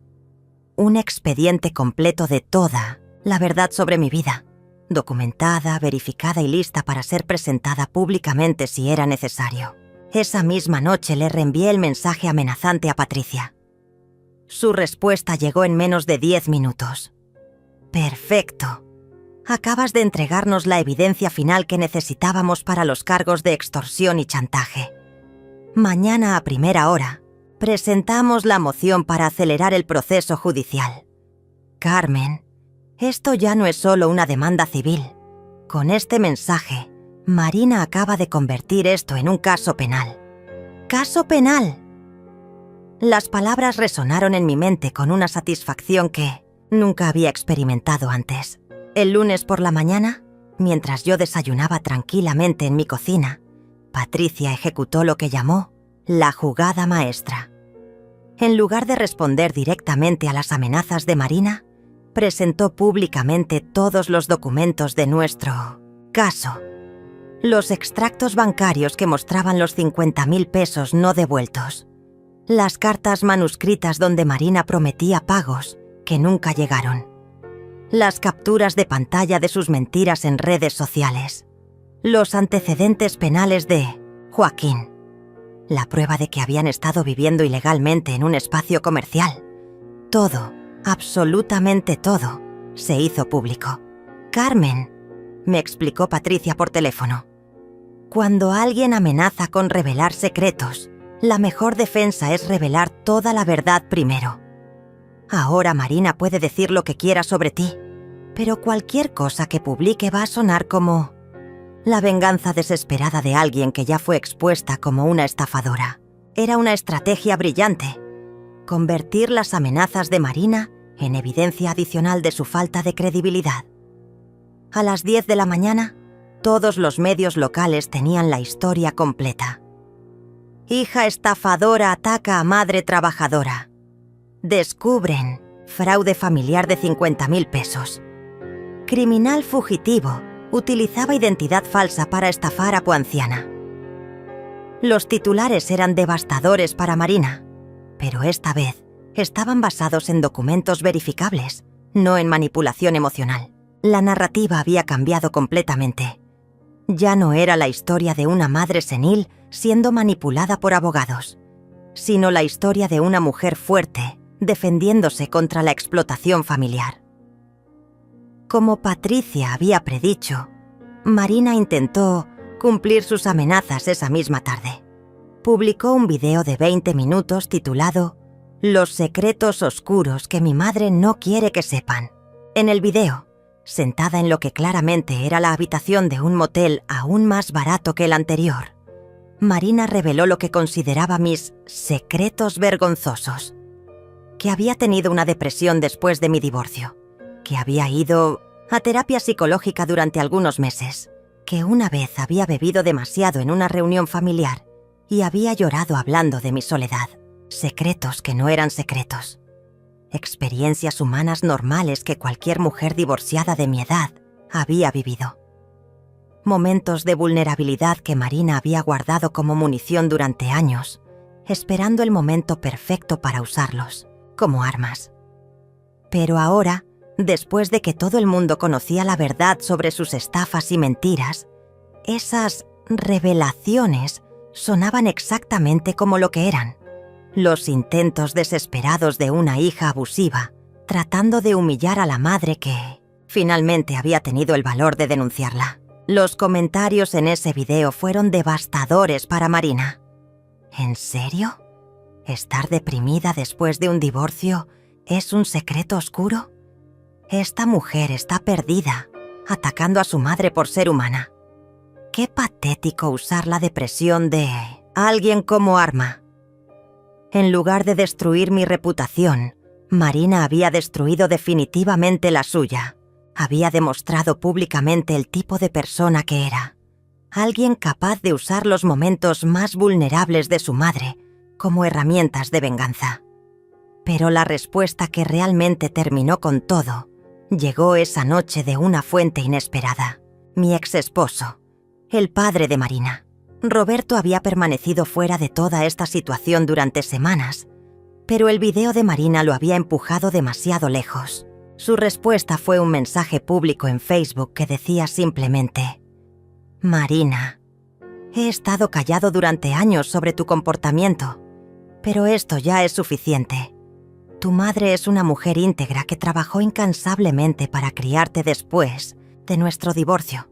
Un expediente completo de toda la verdad sobre mi vida, documentada, verificada y lista para ser presentada públicamente si era necesario. Esa misma noche le reenvié el mensaje amenazante a Patricia. Su respuesta llegó en menos de 10 minutos. Perfecto. Acabas de entregarnos la evidencia final que necesitábamos para los cargos de extorsión y chantaje. Mañana a primera hora, presentamos la moción para acelerar el proceso judicial. Carmen, esto ya no es solo una demanda civil. Con este mensaje, Marina acaba de convertir esto en un caso penal. ¡Caso penal! Las palabras resonaron en mi mente con una satisfacción que nunca había experimentado antes. El lunes por la mañana, mientras yo desayunaba tranquilamente en mi cocina, Patricia ejecutó lo que llamó la jugada maestra. En lugar de responder directamente a las amenazas de Marina, presentó públicamente todos los documentos de nuestro caso. Los extractos bancarios que mostraban los 50.000 pesos no devueltos. Las cartas manuscritas donde Marina prometía pagos que nunca llegaron. Las capturas de pantalla de sus mentiras en redes sociales. Los antecedentes penales de Joaquín. La prueba de que habían estado viviendo ilegalmente en un espacio comercial. Todo, absolutamente todo, se hizo público. Carmen, me explicó Patricia por teléfono. Cuando alguien amenaza con revelar secretos, la mejor defensa es revelar toda la verdad primero. Ahora Marina puede decir lo que quiera sobre ti, pero cualquier cosa que publique va a sonar como la venganza desesperada de alguien que ya fue expuesta como una estafadora. Era una estrategia brillante. Convertir las amenazas de Marina en evidencia adicional de su falta de credibilidad. A las 10 de la mañana, todos los medios locales tenían la historia completa. Hija estafadora ataca a madre trabajadora. Descubren fraude familiar de 50.000 pesos. Criminal fugitivo utilizaba identidad falsa para estafar a anciana. Los titulares eran devastadores para Marina, pero esta vez estaban basados en documentos verificables, no en manipulación emocional. La narrativa había cambiado completamente. Ya no era la historia de una madre senil siendo manipulada por abogados, sino la historia de una mujer fuerte defendiéndose contra la explotación familiar. Como Patricia había predicho, Marina intentó cumplir sus amenazas esa misma tarde. Publicó un video de 20 minutos titulado «Los secretos oscuros que mi madre no quiere que sepan». En el video, sentada en lo que claramente era la habitación de un motel aún más barato que el anterior, Marina reveló lo que consideraba mis secretos vergonzosos. Que había tenido una depresión después de mi divorcio, que había ido a terapia psicológica durante algunos meses, que una vez había bebido demasiado en una reunión familiar y había llorado hablando de mi soledad. Secretos que no eran secretos. Experiencias humanas normales que cualquier mujer divorciada de mi edad había vivido. Momentos de vulnerabilidad que Marina había guardado como munición durante años, esperando el momento perfecto para usarlos, como armas. Pero ahora, después de que todo el mundo conocía la verdad sobre sus estafas y mentiras, esas revelaciones sonaban exactamente como lo que eran. Los intentos desesperados de una hija abusiva, tratando de humillar a la madre que finalmente había tenido el valor de denunciarla. Los comentarios en ese video fueron devastadores para Marina. ¿En serio? ¿Estar deprimida después de un divorcio es un secreto oscuro? Esta mujer está perdida, atacando a su madre por ser humana. Qué patético usar la depresión de alguien como arma. En lugar de destruir mi reputación, Marina había destruido definitivamente la suya. Había demostrado públicamente el tipo de persona que era. Alguien capaz de usar los momentos más vulnerables de su madre como herramientas de venganza. Pero la respuesta que realmente terminó con todo llegó esa noche de una fuente inesperada. Mi ex-esposo, el padre de Marina. Roberto había permanecido fuera de toda esta situación durante semanas, pero el video de Marina lo había empujado demasiado lejos. Su respuesta fue un mensaje público en Facebook que decía simplemente: «Marina, he estado callado durante años sobre tu comportamiento, pero esto ya es suficiente. Tu madre es una mujer íntegra que trabajó incansablemente para criarte después de nuestro divorcio.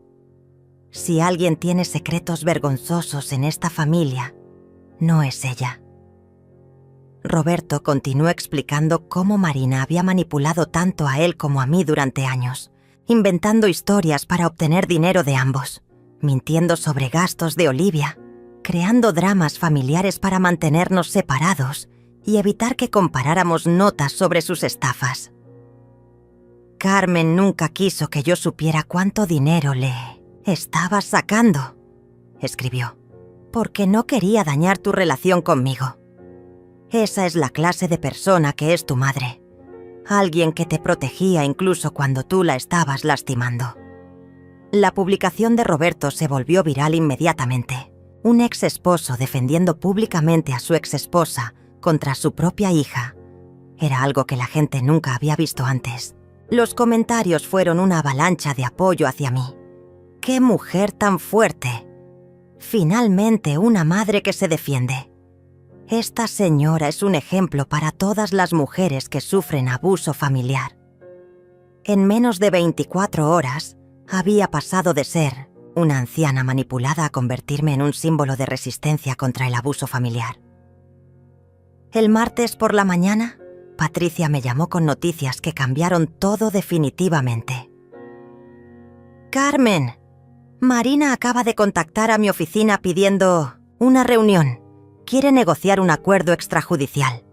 Si alguien tiene secretos vergonzosos en esta familia, no es ella». Roberto continuó explicando cómo Marina había manipulado tanto a él como a mí durante años, inventando historias para obtener dinero de ambos, mintiendo sobre gastos de Olivia, creando dramas familiares para mantenernos separados y evitar que comparáramos notas sobre sus estafas. Carmen nunca quiso que yo supiera cuánto dinero le estabas sacando, escribió, porque no quería dañar tu relación conmigo. Esa es la clase de persona que es tu madre. Alguien que te protegía incluso cuando tú la estabas lastimando. La publicación de Roberto se volvió viral inmediatamente. Un ex esposo defendiendo públicamente a su ex esposa contra su propia hija. Era algo que la gente nunca había visto antes. Los comentarios fueron una avalancha de apoyo hacia mí. ¡Qué mujer tan fuerte! Finalmente una madre que se defiende. Esta señora es un ejemplo para todas las mujeres que sufren abuso familiar. En menos de 24 horas, había pasado de ser una anciana manipulada a convertirme en un símbolo de resistencia contra el abuso familiar. El martes por la mañana, Patricia me llamó con noticias que cambiaron todo definitivamente. «Carmen, Marina acaba de contactar a mi oficina pidiendo una reunión. Quiere negociar un acuerdo extrajudicial».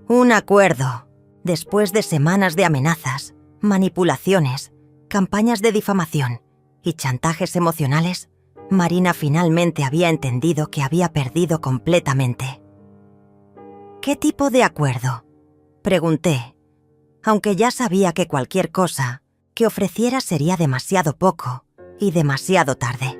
Un acuerdo. Después de semanas de amenazas, manipulaciones, campañas de difamación y chantajes emocionales, Marina finalmente había entendido que había perdido completamente. «¿Qué tipo de acuerdo?», pregunté, aunque ya sabía que cualquier cosa que ofreciera sería demasiado poco y demasiado tarde.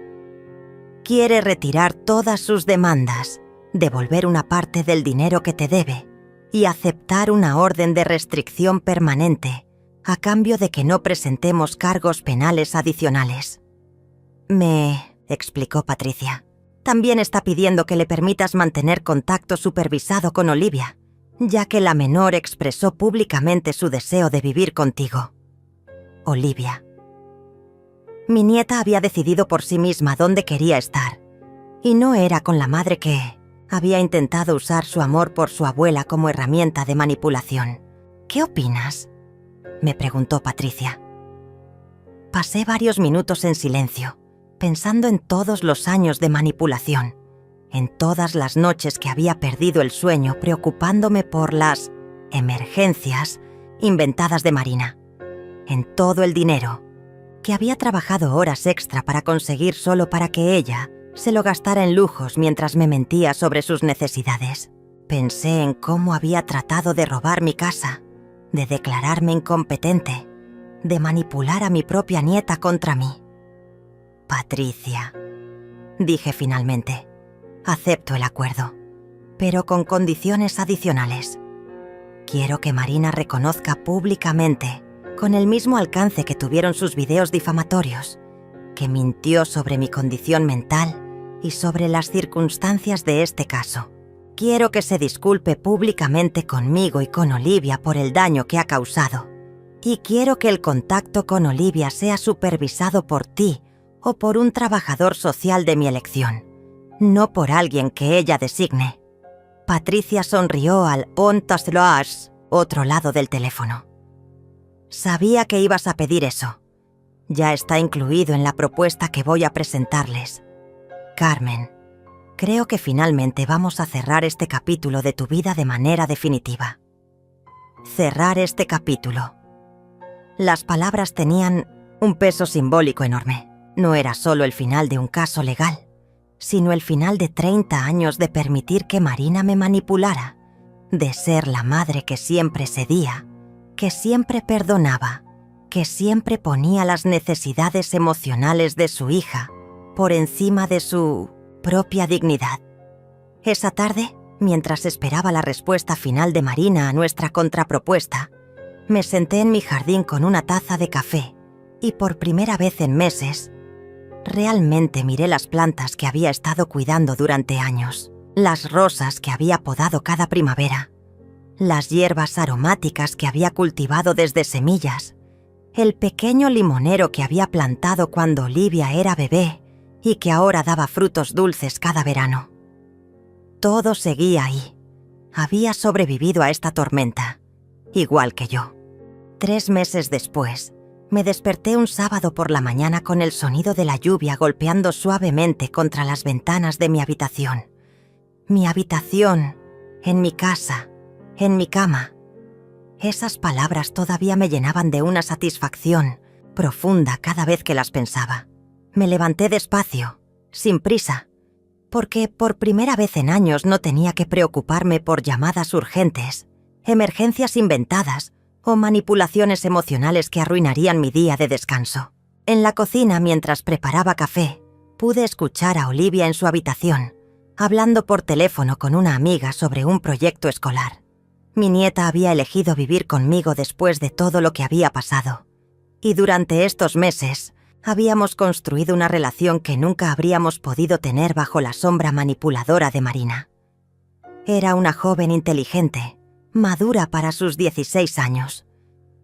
«Quiere retirar todas sus demandas, devolver una parte del dinero que te debe y aceptar una orden de restricción permanente a cambio de que no presentemos cargos penales adicionales». Me explicó Patricia. «También está pidiendo que le permitas mantener contacto supervisado con Olivia, ya que la menor expresó públicamente su deseo de vivir contigo». Olivia. Mi nieta había decidido por sí misma dónde quería estar, y no era con la madre que había intentado usar su amor por su abuela como herramienta de manipulación. ¿Qué opinas?, me preguntó Patricia. Pasé varios minutos en silencio, pensando en todos los años de manipulación, en todas las noches que había perdido el sueño preocupándome por las emergencias inventadas de Marina, en todo el dinero que había trabajado horas extra para conseguir solo para que ella se lo gastara en lujos mientras me mentía sobre sus necesidades. Pensé en cómo había tratado de robar mi casa, de declararme incompetente, de manipular a mi propia nieta contra mí. Patricia, dije finalmente, acepto el acuerdo, pero con condiciones adicionales. Quiero que Marina reconozca públicamente, con el mismo alcance que tuvieron sus videos difamatorios, que mintió sobre mi condición mental y sobre las circunstancias de este caso. Quiero que se disculpe públicamente conmigo y con Olivia por el daño que ha causado. Y quiero que el contacto con Olivia sea supervisado por ti o por un trabajador social de mi elección, no por alguien que ella designe. Patricia sonrió al otro lado del teléfono. Sabía que ibas a pedir eso. Ya está incluido en la propuesta que voy a presentarles. Carmen, creo que finalmente vamos a cerrar este capítulo de tu vida de manera definitiva. Cerrar este capítulo. Las palabras tenían un peso simbólico enorme. No era solo el final de un caso legal, sino el final de 30 años de permitir que Marina me manipulara, de ser la madre que siempre cedía, que siempre perdonaba, que siempre ponía las necesidades emocionales de su hija por encima de su propia dignidad. Esa tarde, mientras esperaba la respuesta final de Marina a nuestra contrapropuesta, me senté en mi jardín con una taza de café y por primera vez en meses, realmente miré las plantas que había estado cuidando durante años, las rosas que había podado cada primavera, las hierbas aromáticas que había cultivado desde semillas, el pequeño limonero que había plantado cuando Olivia era bebé y que ahora daba frutos dulces cada verano. Todo seguía ahí. Había sobrevivido a esta tormenta, igual que yo. 3 meses después, me desperté un sábado por la mañana con el sonido de la lluvia golpeando suavemente contra las ventanas de mi habitación. Mi habitación, en mi casa, en mi cama. Esas palabras todavía me llenaban de una satisfacción profunda cada vez que las pensaba. Me levanté despacio, sin prisa, porque por primera vez en años no tenía que preocuparme por llamadas urgentes, emergencias inventadas o manipulaciones emocionales que arruinarían mi día de descanso. En la cocina, mientras preparaba café, pude escuchar a Olivia en su habitación, hablando por teléfono con una amiga sobre un proyecto escolar. Mi nieta había elegido vivir conmigo después de todo lo que había pasado, y durante estos meses habíamos construido una relación que nunca habríamos podido tener bajo la sombra manipuladora de Marina. Era una joven inteligente, madura para sus 16 años,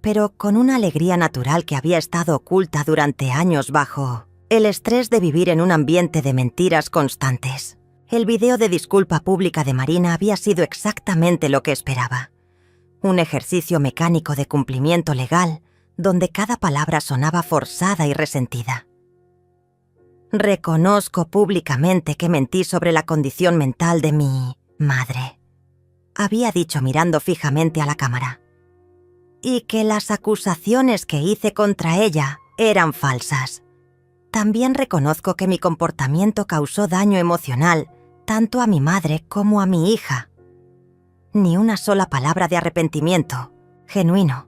pero con una alegría natural que había estado oculta durante años bajo el estrés de vivir en un ambiente de mentiras constantes. El video de disculpa pública de Marina había sido exactamente lo que esperaba. Un ejercicio mecánico de cumplimiento legal donde cada palabra sonaba forzada y resentida. Reconozco públicamente que mentí sobre la condición mental de mi madre, había dicho mirando fijamente a la cámara, y que las acusaciones que hice contra ella eran falsas. También reconozco que mi comportamiento causó daño emocional tanto a mi madre como a mi hija. Ni una sola palabra de arrepentimiento, genuino,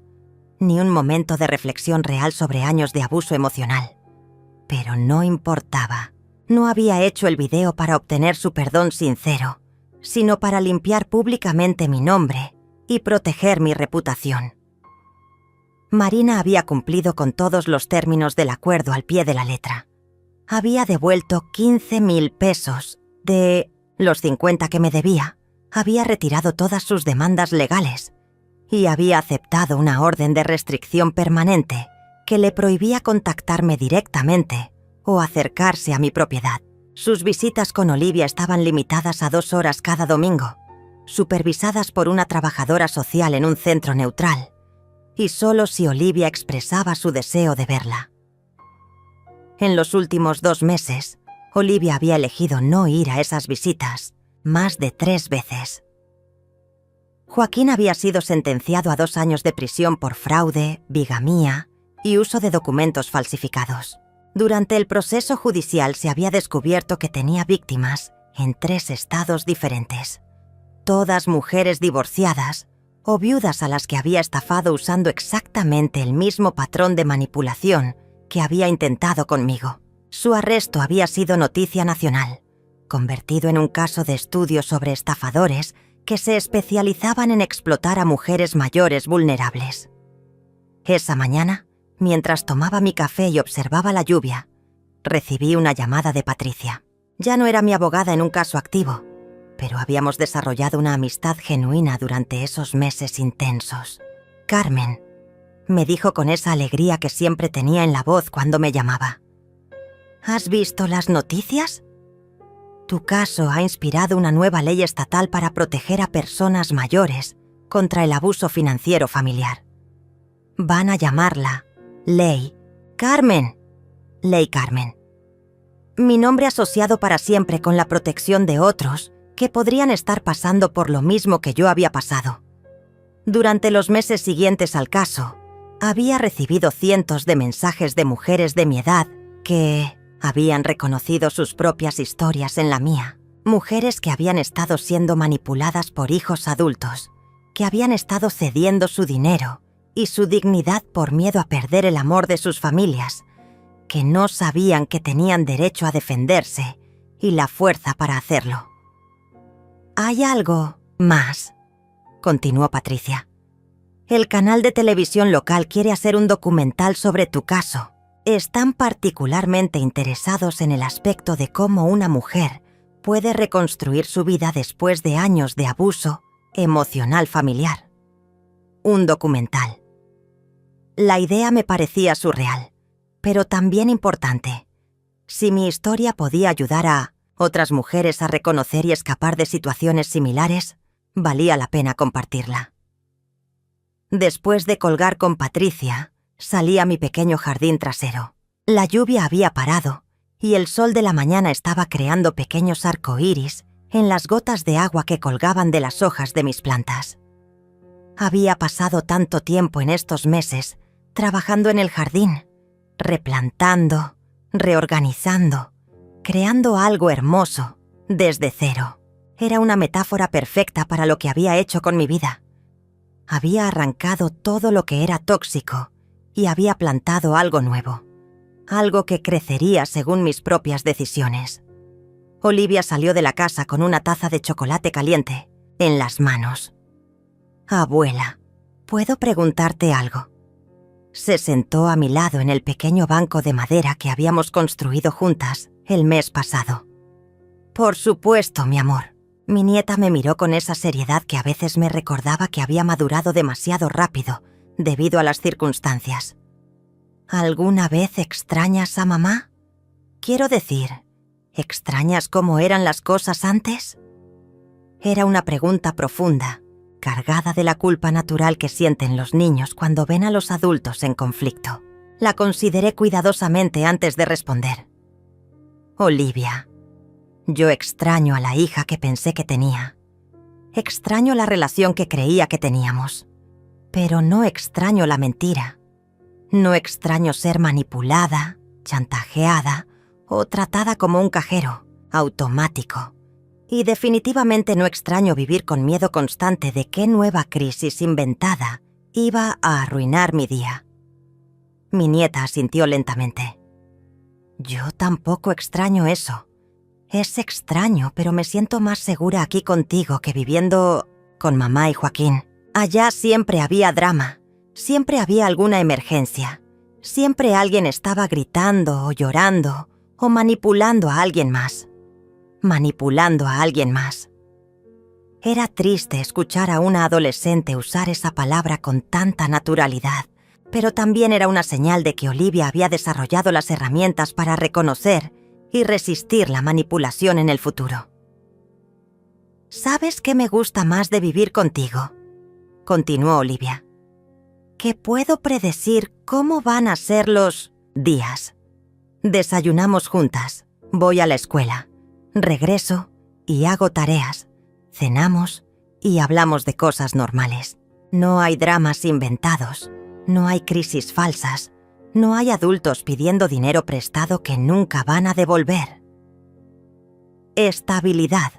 ni un momento de reflexión real sobre años de abuso emocional. Pero no importaba. No había hecho el video para obtener su perdón sincero, sino para limpiar públicamente mi nombre y proteger mi reputación. Marina había cumplido con todos los términos del acuerdo al pie de la letra. Había devuelto 15,000 pesos de los 50 que me debía. Había retirado todas sus demandas legales y había aceptado una orden de restricción permanente que le prohibía contactarme directamente o acercarse a mi propiedad. Sus visitas con Olivia estaban limitadas a 2 horas cada domingo, supervisadas por una trabajadora social en un centro neutral, y solo si Olivia expresaba su deseo de verla. En los últimos 2 meses, Olivia había elegido no ir a esas visitas más de 3 veces. Joaquín había sido sentenciado a 2 años de prisión por fraude, bigamía y uso de documentos falsificados. Durante el proceso judicial se había descubierto que tenía víctimas en 3 estados diferentes, todas mujeres divorciadas o viudas a las que había estafado usando exactamente el mismo patrón de manipulación que había intentado conmigo. Su arresto había sido noticia nacional, convertido en un caso de estudio sobre estafadores que se especializaban en explotar a mujeres mayores vulnerables. Esa mañana, mientras tomaba mi café y observaba la lluvia, recibí una llamada de Patricia. Ya no era mi abogada en un caso activo, pero habíamos desarrollado una amistad genuina durante esos meses intensos. Carmen, me dijo con esa alegría que siempre tenía en la voz cuando me llamaba. ¿Has visto las noticias? Tu caso ha inspirado una nueva ley estatal para proteger a personas mayores contra el abuso financiero familiar. Van a llamarla Ley Carmen. Ley Carmen. Mi nombre asociado para siempre con la protección de otros que podrían estar pasando por lo mismo que yo había pasado. Durante los meses siguientes al caso, había recibido cientos de mensajes de mujeres de mi edad que habían reconocido sus propias historias en la mía. Mujeres que habían estado siendo manipuladas por hijos adultos, que habían estado cediendo su dinero y su dignidad por miedo a perder el amor de sus familias, que no sabían que tenían derecho a defenderse y la fuerza para hacerlo. «Hay algo más», continuó Patricia. «El canal de televisión local quiere hacer un documental sobre tu caso. Están particularmente interesados en el aspecto de cómo una mujer puede reconstruir su vida después de años de abuso emocional familiar. Un documental. La idea me parecía surreal, pero también importante. Si mi historia podía ayudar a otras mujeres a reconocer y escapar de situaciones similares, valía la pena compartirla. Después de colgar con Patricia, salí a mi pequeño jardín trasero. La lluvia había parado y el sol de la mañana estaba creando pequeños arcoíris en las gotas de agua que colgaban de las hojas de mis plantas. Había pasado tanto tiempo en estos meses trabajando en el jardín, replantando, reorganizando, creando algo hermoso desde cero. Era una metáfora perfecta para lo que había hecho con mi vida. Había arrancado todo lo que era tóxico y había plantado algo nuevo, algo que crecería según mis propias decisiones. Olivia salió de la casa con una taza de chocolate caliente en las manos. «Abuela, ¿puedo preguntarte algo?» Se sentó a mi lado en el pequeño banco de madera que habíamos construido juntas el mes pasado. «Por supuesto, mi amor». Mi nieta me miró con esa seriedad que a veces me recordaba que había madurado demasiado rápido debido a las circunstancias. ¿Alguna vez extrañas a mamá? Quiero decir, ¿extrañas cómo eran las cosas antes? Era una pregunta profunda, cargada de la culpa natural que sienten los niños cuando ven a los adultos en conflicto. La consideré cuidadosamente antes de responder. Olivia, yo extraño a la hija que pensé que tenía. Extraño la relación que creía que teníamos. Pero no extraño la mentira. No extraño ser manipulada, chantajeada o tratada como un cajero, automático. Y definitivamente no extraño vivir con miedo constante de qué nueva crisis inventada iba a arruinar mi día. Mi nieta asintió lentamente. Yo tampoco extraño eso. Es extraño, pero me siento más segura aquí contigo que viviendo con mamá y Joaquín. Allá siempre había drama, siempre había alguna emergencia, siempre alguien estaba gritando o llorando o manipulando a alguien más. Manipulando a alguien más. Era triste escuchar a una adolescente usar esa palabra con tanta naturalidad, pero también era una señal de que Olivia había desarrollado las herramientas para reconocer y resistir la manipulación en el futuro. «¿Sabes qué me gusta más de vivir contigo?», continuó Olivia. «Que puedo predecir cómo van a ser los días. Desayunamos juntas, voy a la escuela, regreso y hago tareas, cenamos y hablamos de cosas normales. No hay dramas inventados, no hay crisis falsas, no hay adultos pidiendo dinero prestado que nunca van a devolver. Estabilidad.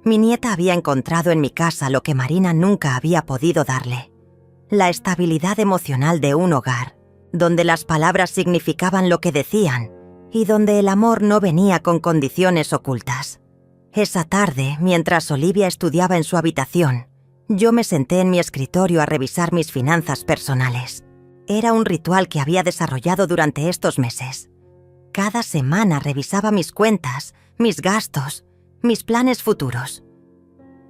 Mi nieta había encontrado en mi casa lo que Marina nunca había podido darle: la estabilidad emocional de un hogar, donde las palabras significaban lo que decían y donde el amor no venía con condiciones ocultas. Esa tarde, mientras Olivia estudiaba en su habitación, yo me senté en mi escritorio a revisar mis finanzas personales. Era un ritual que había desarrollado durante estos meses. Cada semana revisaba mis cuentas, mis gastos, mis planes futuros.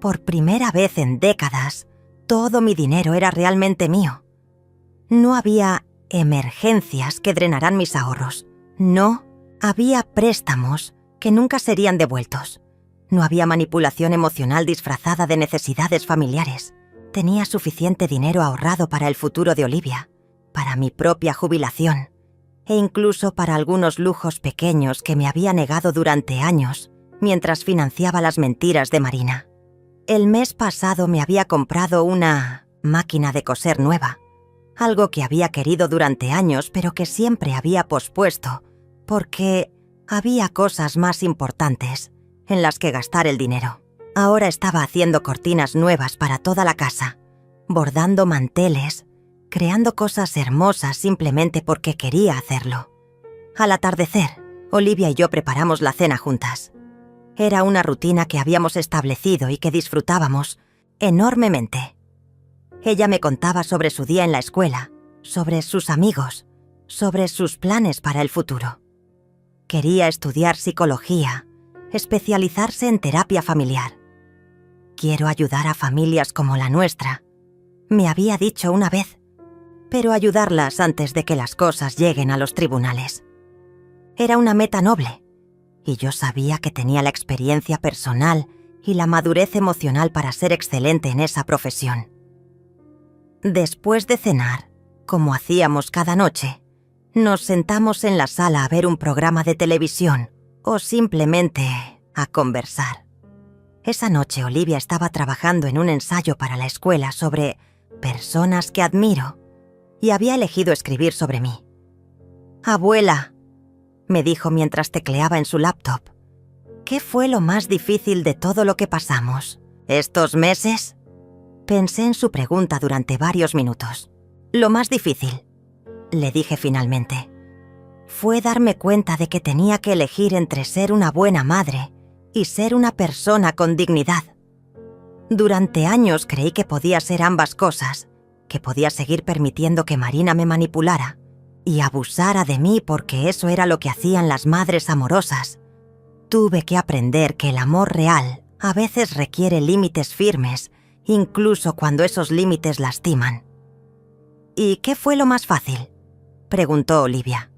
Por primera vez en décadas, todo mi dinero era realmente mío. No había emergencias que drenaran mis ahorros. No había préstamos que nunca serían devueltos. No había manipulación emocional disfrazada de necesidades familiares. Tenía suficiente dinero ahorrado para el futuro de Olivia, para mi propia jubilación e incluso para algunos lujos pequeños que me había negado durante años mientras financiaba las mentiras de Marina. El mes pasado me había comprado una máquina de coser nueva, algo que había querido durante años pero que siempre había pospuesto porque había cosas más importantes en las que gastar el dinero. Ahora estaba haciendo cortinas nuevas para toda la casa, bordando manteles, creando cosas hermosas simplemente porque quería hacerlo. Al atardecer, Olivia y yo preparamos la cena juntas. Era una rutina que habíamos establecido y que disfrutábamos enormemente. Ella me contaba sobre su día en la escuela, sobre sus amigos, sobre sus planes para el futuro. Quería estudiar psicología, especializarse en terapia familiar. «Quiero ayudar a familias como la nuestra», me había dicho una vez, pero ayudarlas antes de que las cosas lleguen a los tribunales. Era una meta noble, y yo sabía que tenía la experiencia personal y la madurez emocional para ser excelente en esa profesión. Después de cenar, como hacíamos cada noche, nos sentamos en la sala a ver un programa de televisión o simplemente a conversar. Esa noche Olivia estaba trabajando en un ensayo para la escuela sobre personas que admiro y había elegido escribir sobre mí. «Abuela», me dijo mientras tecleaba en su laptop, «¿qué fue lo más difícil de todo lo que pasamos estos meses?». Pensé en su pregunta durante varios minutos. «Lo más difícil», le dije finalmente, «fue darme cuenta de que tenía que elegir entre ser una buena madre y ser una persona con dignidad. Durante años creí que podía ser ambas cosas, que podía seguir permitiendo que Marina me manipulara y abusara de mí porque eso era lo que hacían las madres amorosas. Tuve que aprender que el amor real a veces requiere límites firmes, incluso cuando esos límites lastiman». «¿Y qué fue lo más fácil?», preguntó Olivia.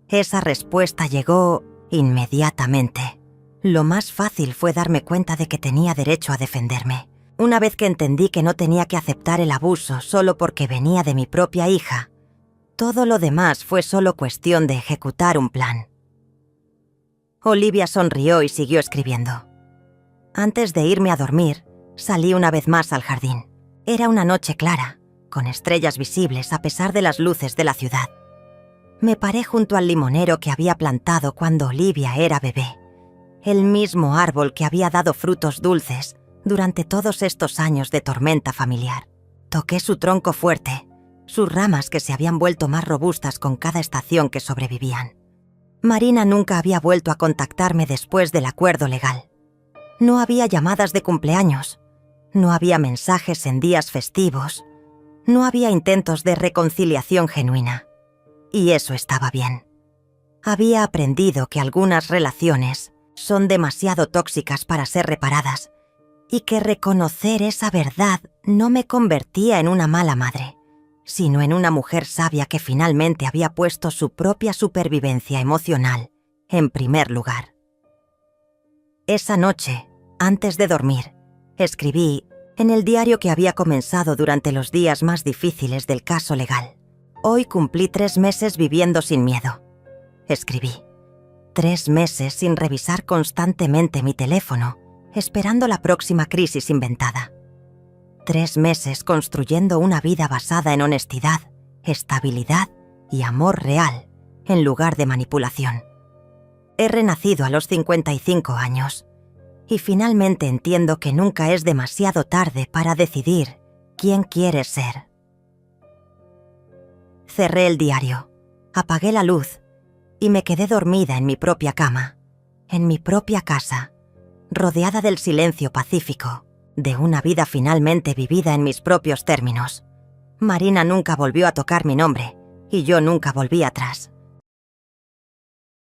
Esa respuesta llegó inmediatamente. Lo más fácil fue darme cuenta de que tenía derecho a defenderme. Una vez que entendí que no tenía que aceptar el abuso solo porque venía de mi propia hija, todo lo demás fue solo cuestión de ejecutar un plan. Olivia sonrió y siguió escribiendo. Antes de irme a dormir, salí una vez más al jardín. Era una noche clara, con estrellas visibles a pesar de las luces de la ciudad. Me paré junto al limonero que había plantado cuando Olivia era bebé, el mismo árbol que había dado frutos dulces durante todos estos años de tormenta familiar. Toqué su tronco fuerte, sus ramas que se habían vuelto más robustas con cada estación que sobrevivían. Marina nunca había vuelto a contactarme después del acuerdo legal. No había llamadas de cumpleaños, no había mensajes en días festivos, no había intentos de reconciliación genuina. Y eso estaba bien. Había aprendido que algunas relaciones son demasiado tóxicas para ser reparadas y que reconocer esa verdad no me convertía en una mala madre, sino en una mujer sabia que finalmente había puesto su propia supervivencia emocional en primer lugar. Esa noche, antes de dormir, escribí en el diario que había comenzado durante los días más difíciles del caso legal. Hoy cumplí 3 meses viviendo sin miedo. Escribí. 3 meses sin revisar constantemente mi teléfono, esperando la próxima crisis inventada. 3 meses construyendo una vida basada en honestidad, estabilidad y amor real, en lugar de manipulación. He renacido a los 55 años y finalmente entiendo que nunca es demasiado tarde para decidir quién quieres ser. Cerré el diario, apagué la luz y me quedé dormida en mi propia cama, en mi propia casa, rodeada del silencio pacífico, de una vida finalmente vivida en mis propios términos. Marina nunca volvió a tocar mi nombre y yo nunca volví atrás.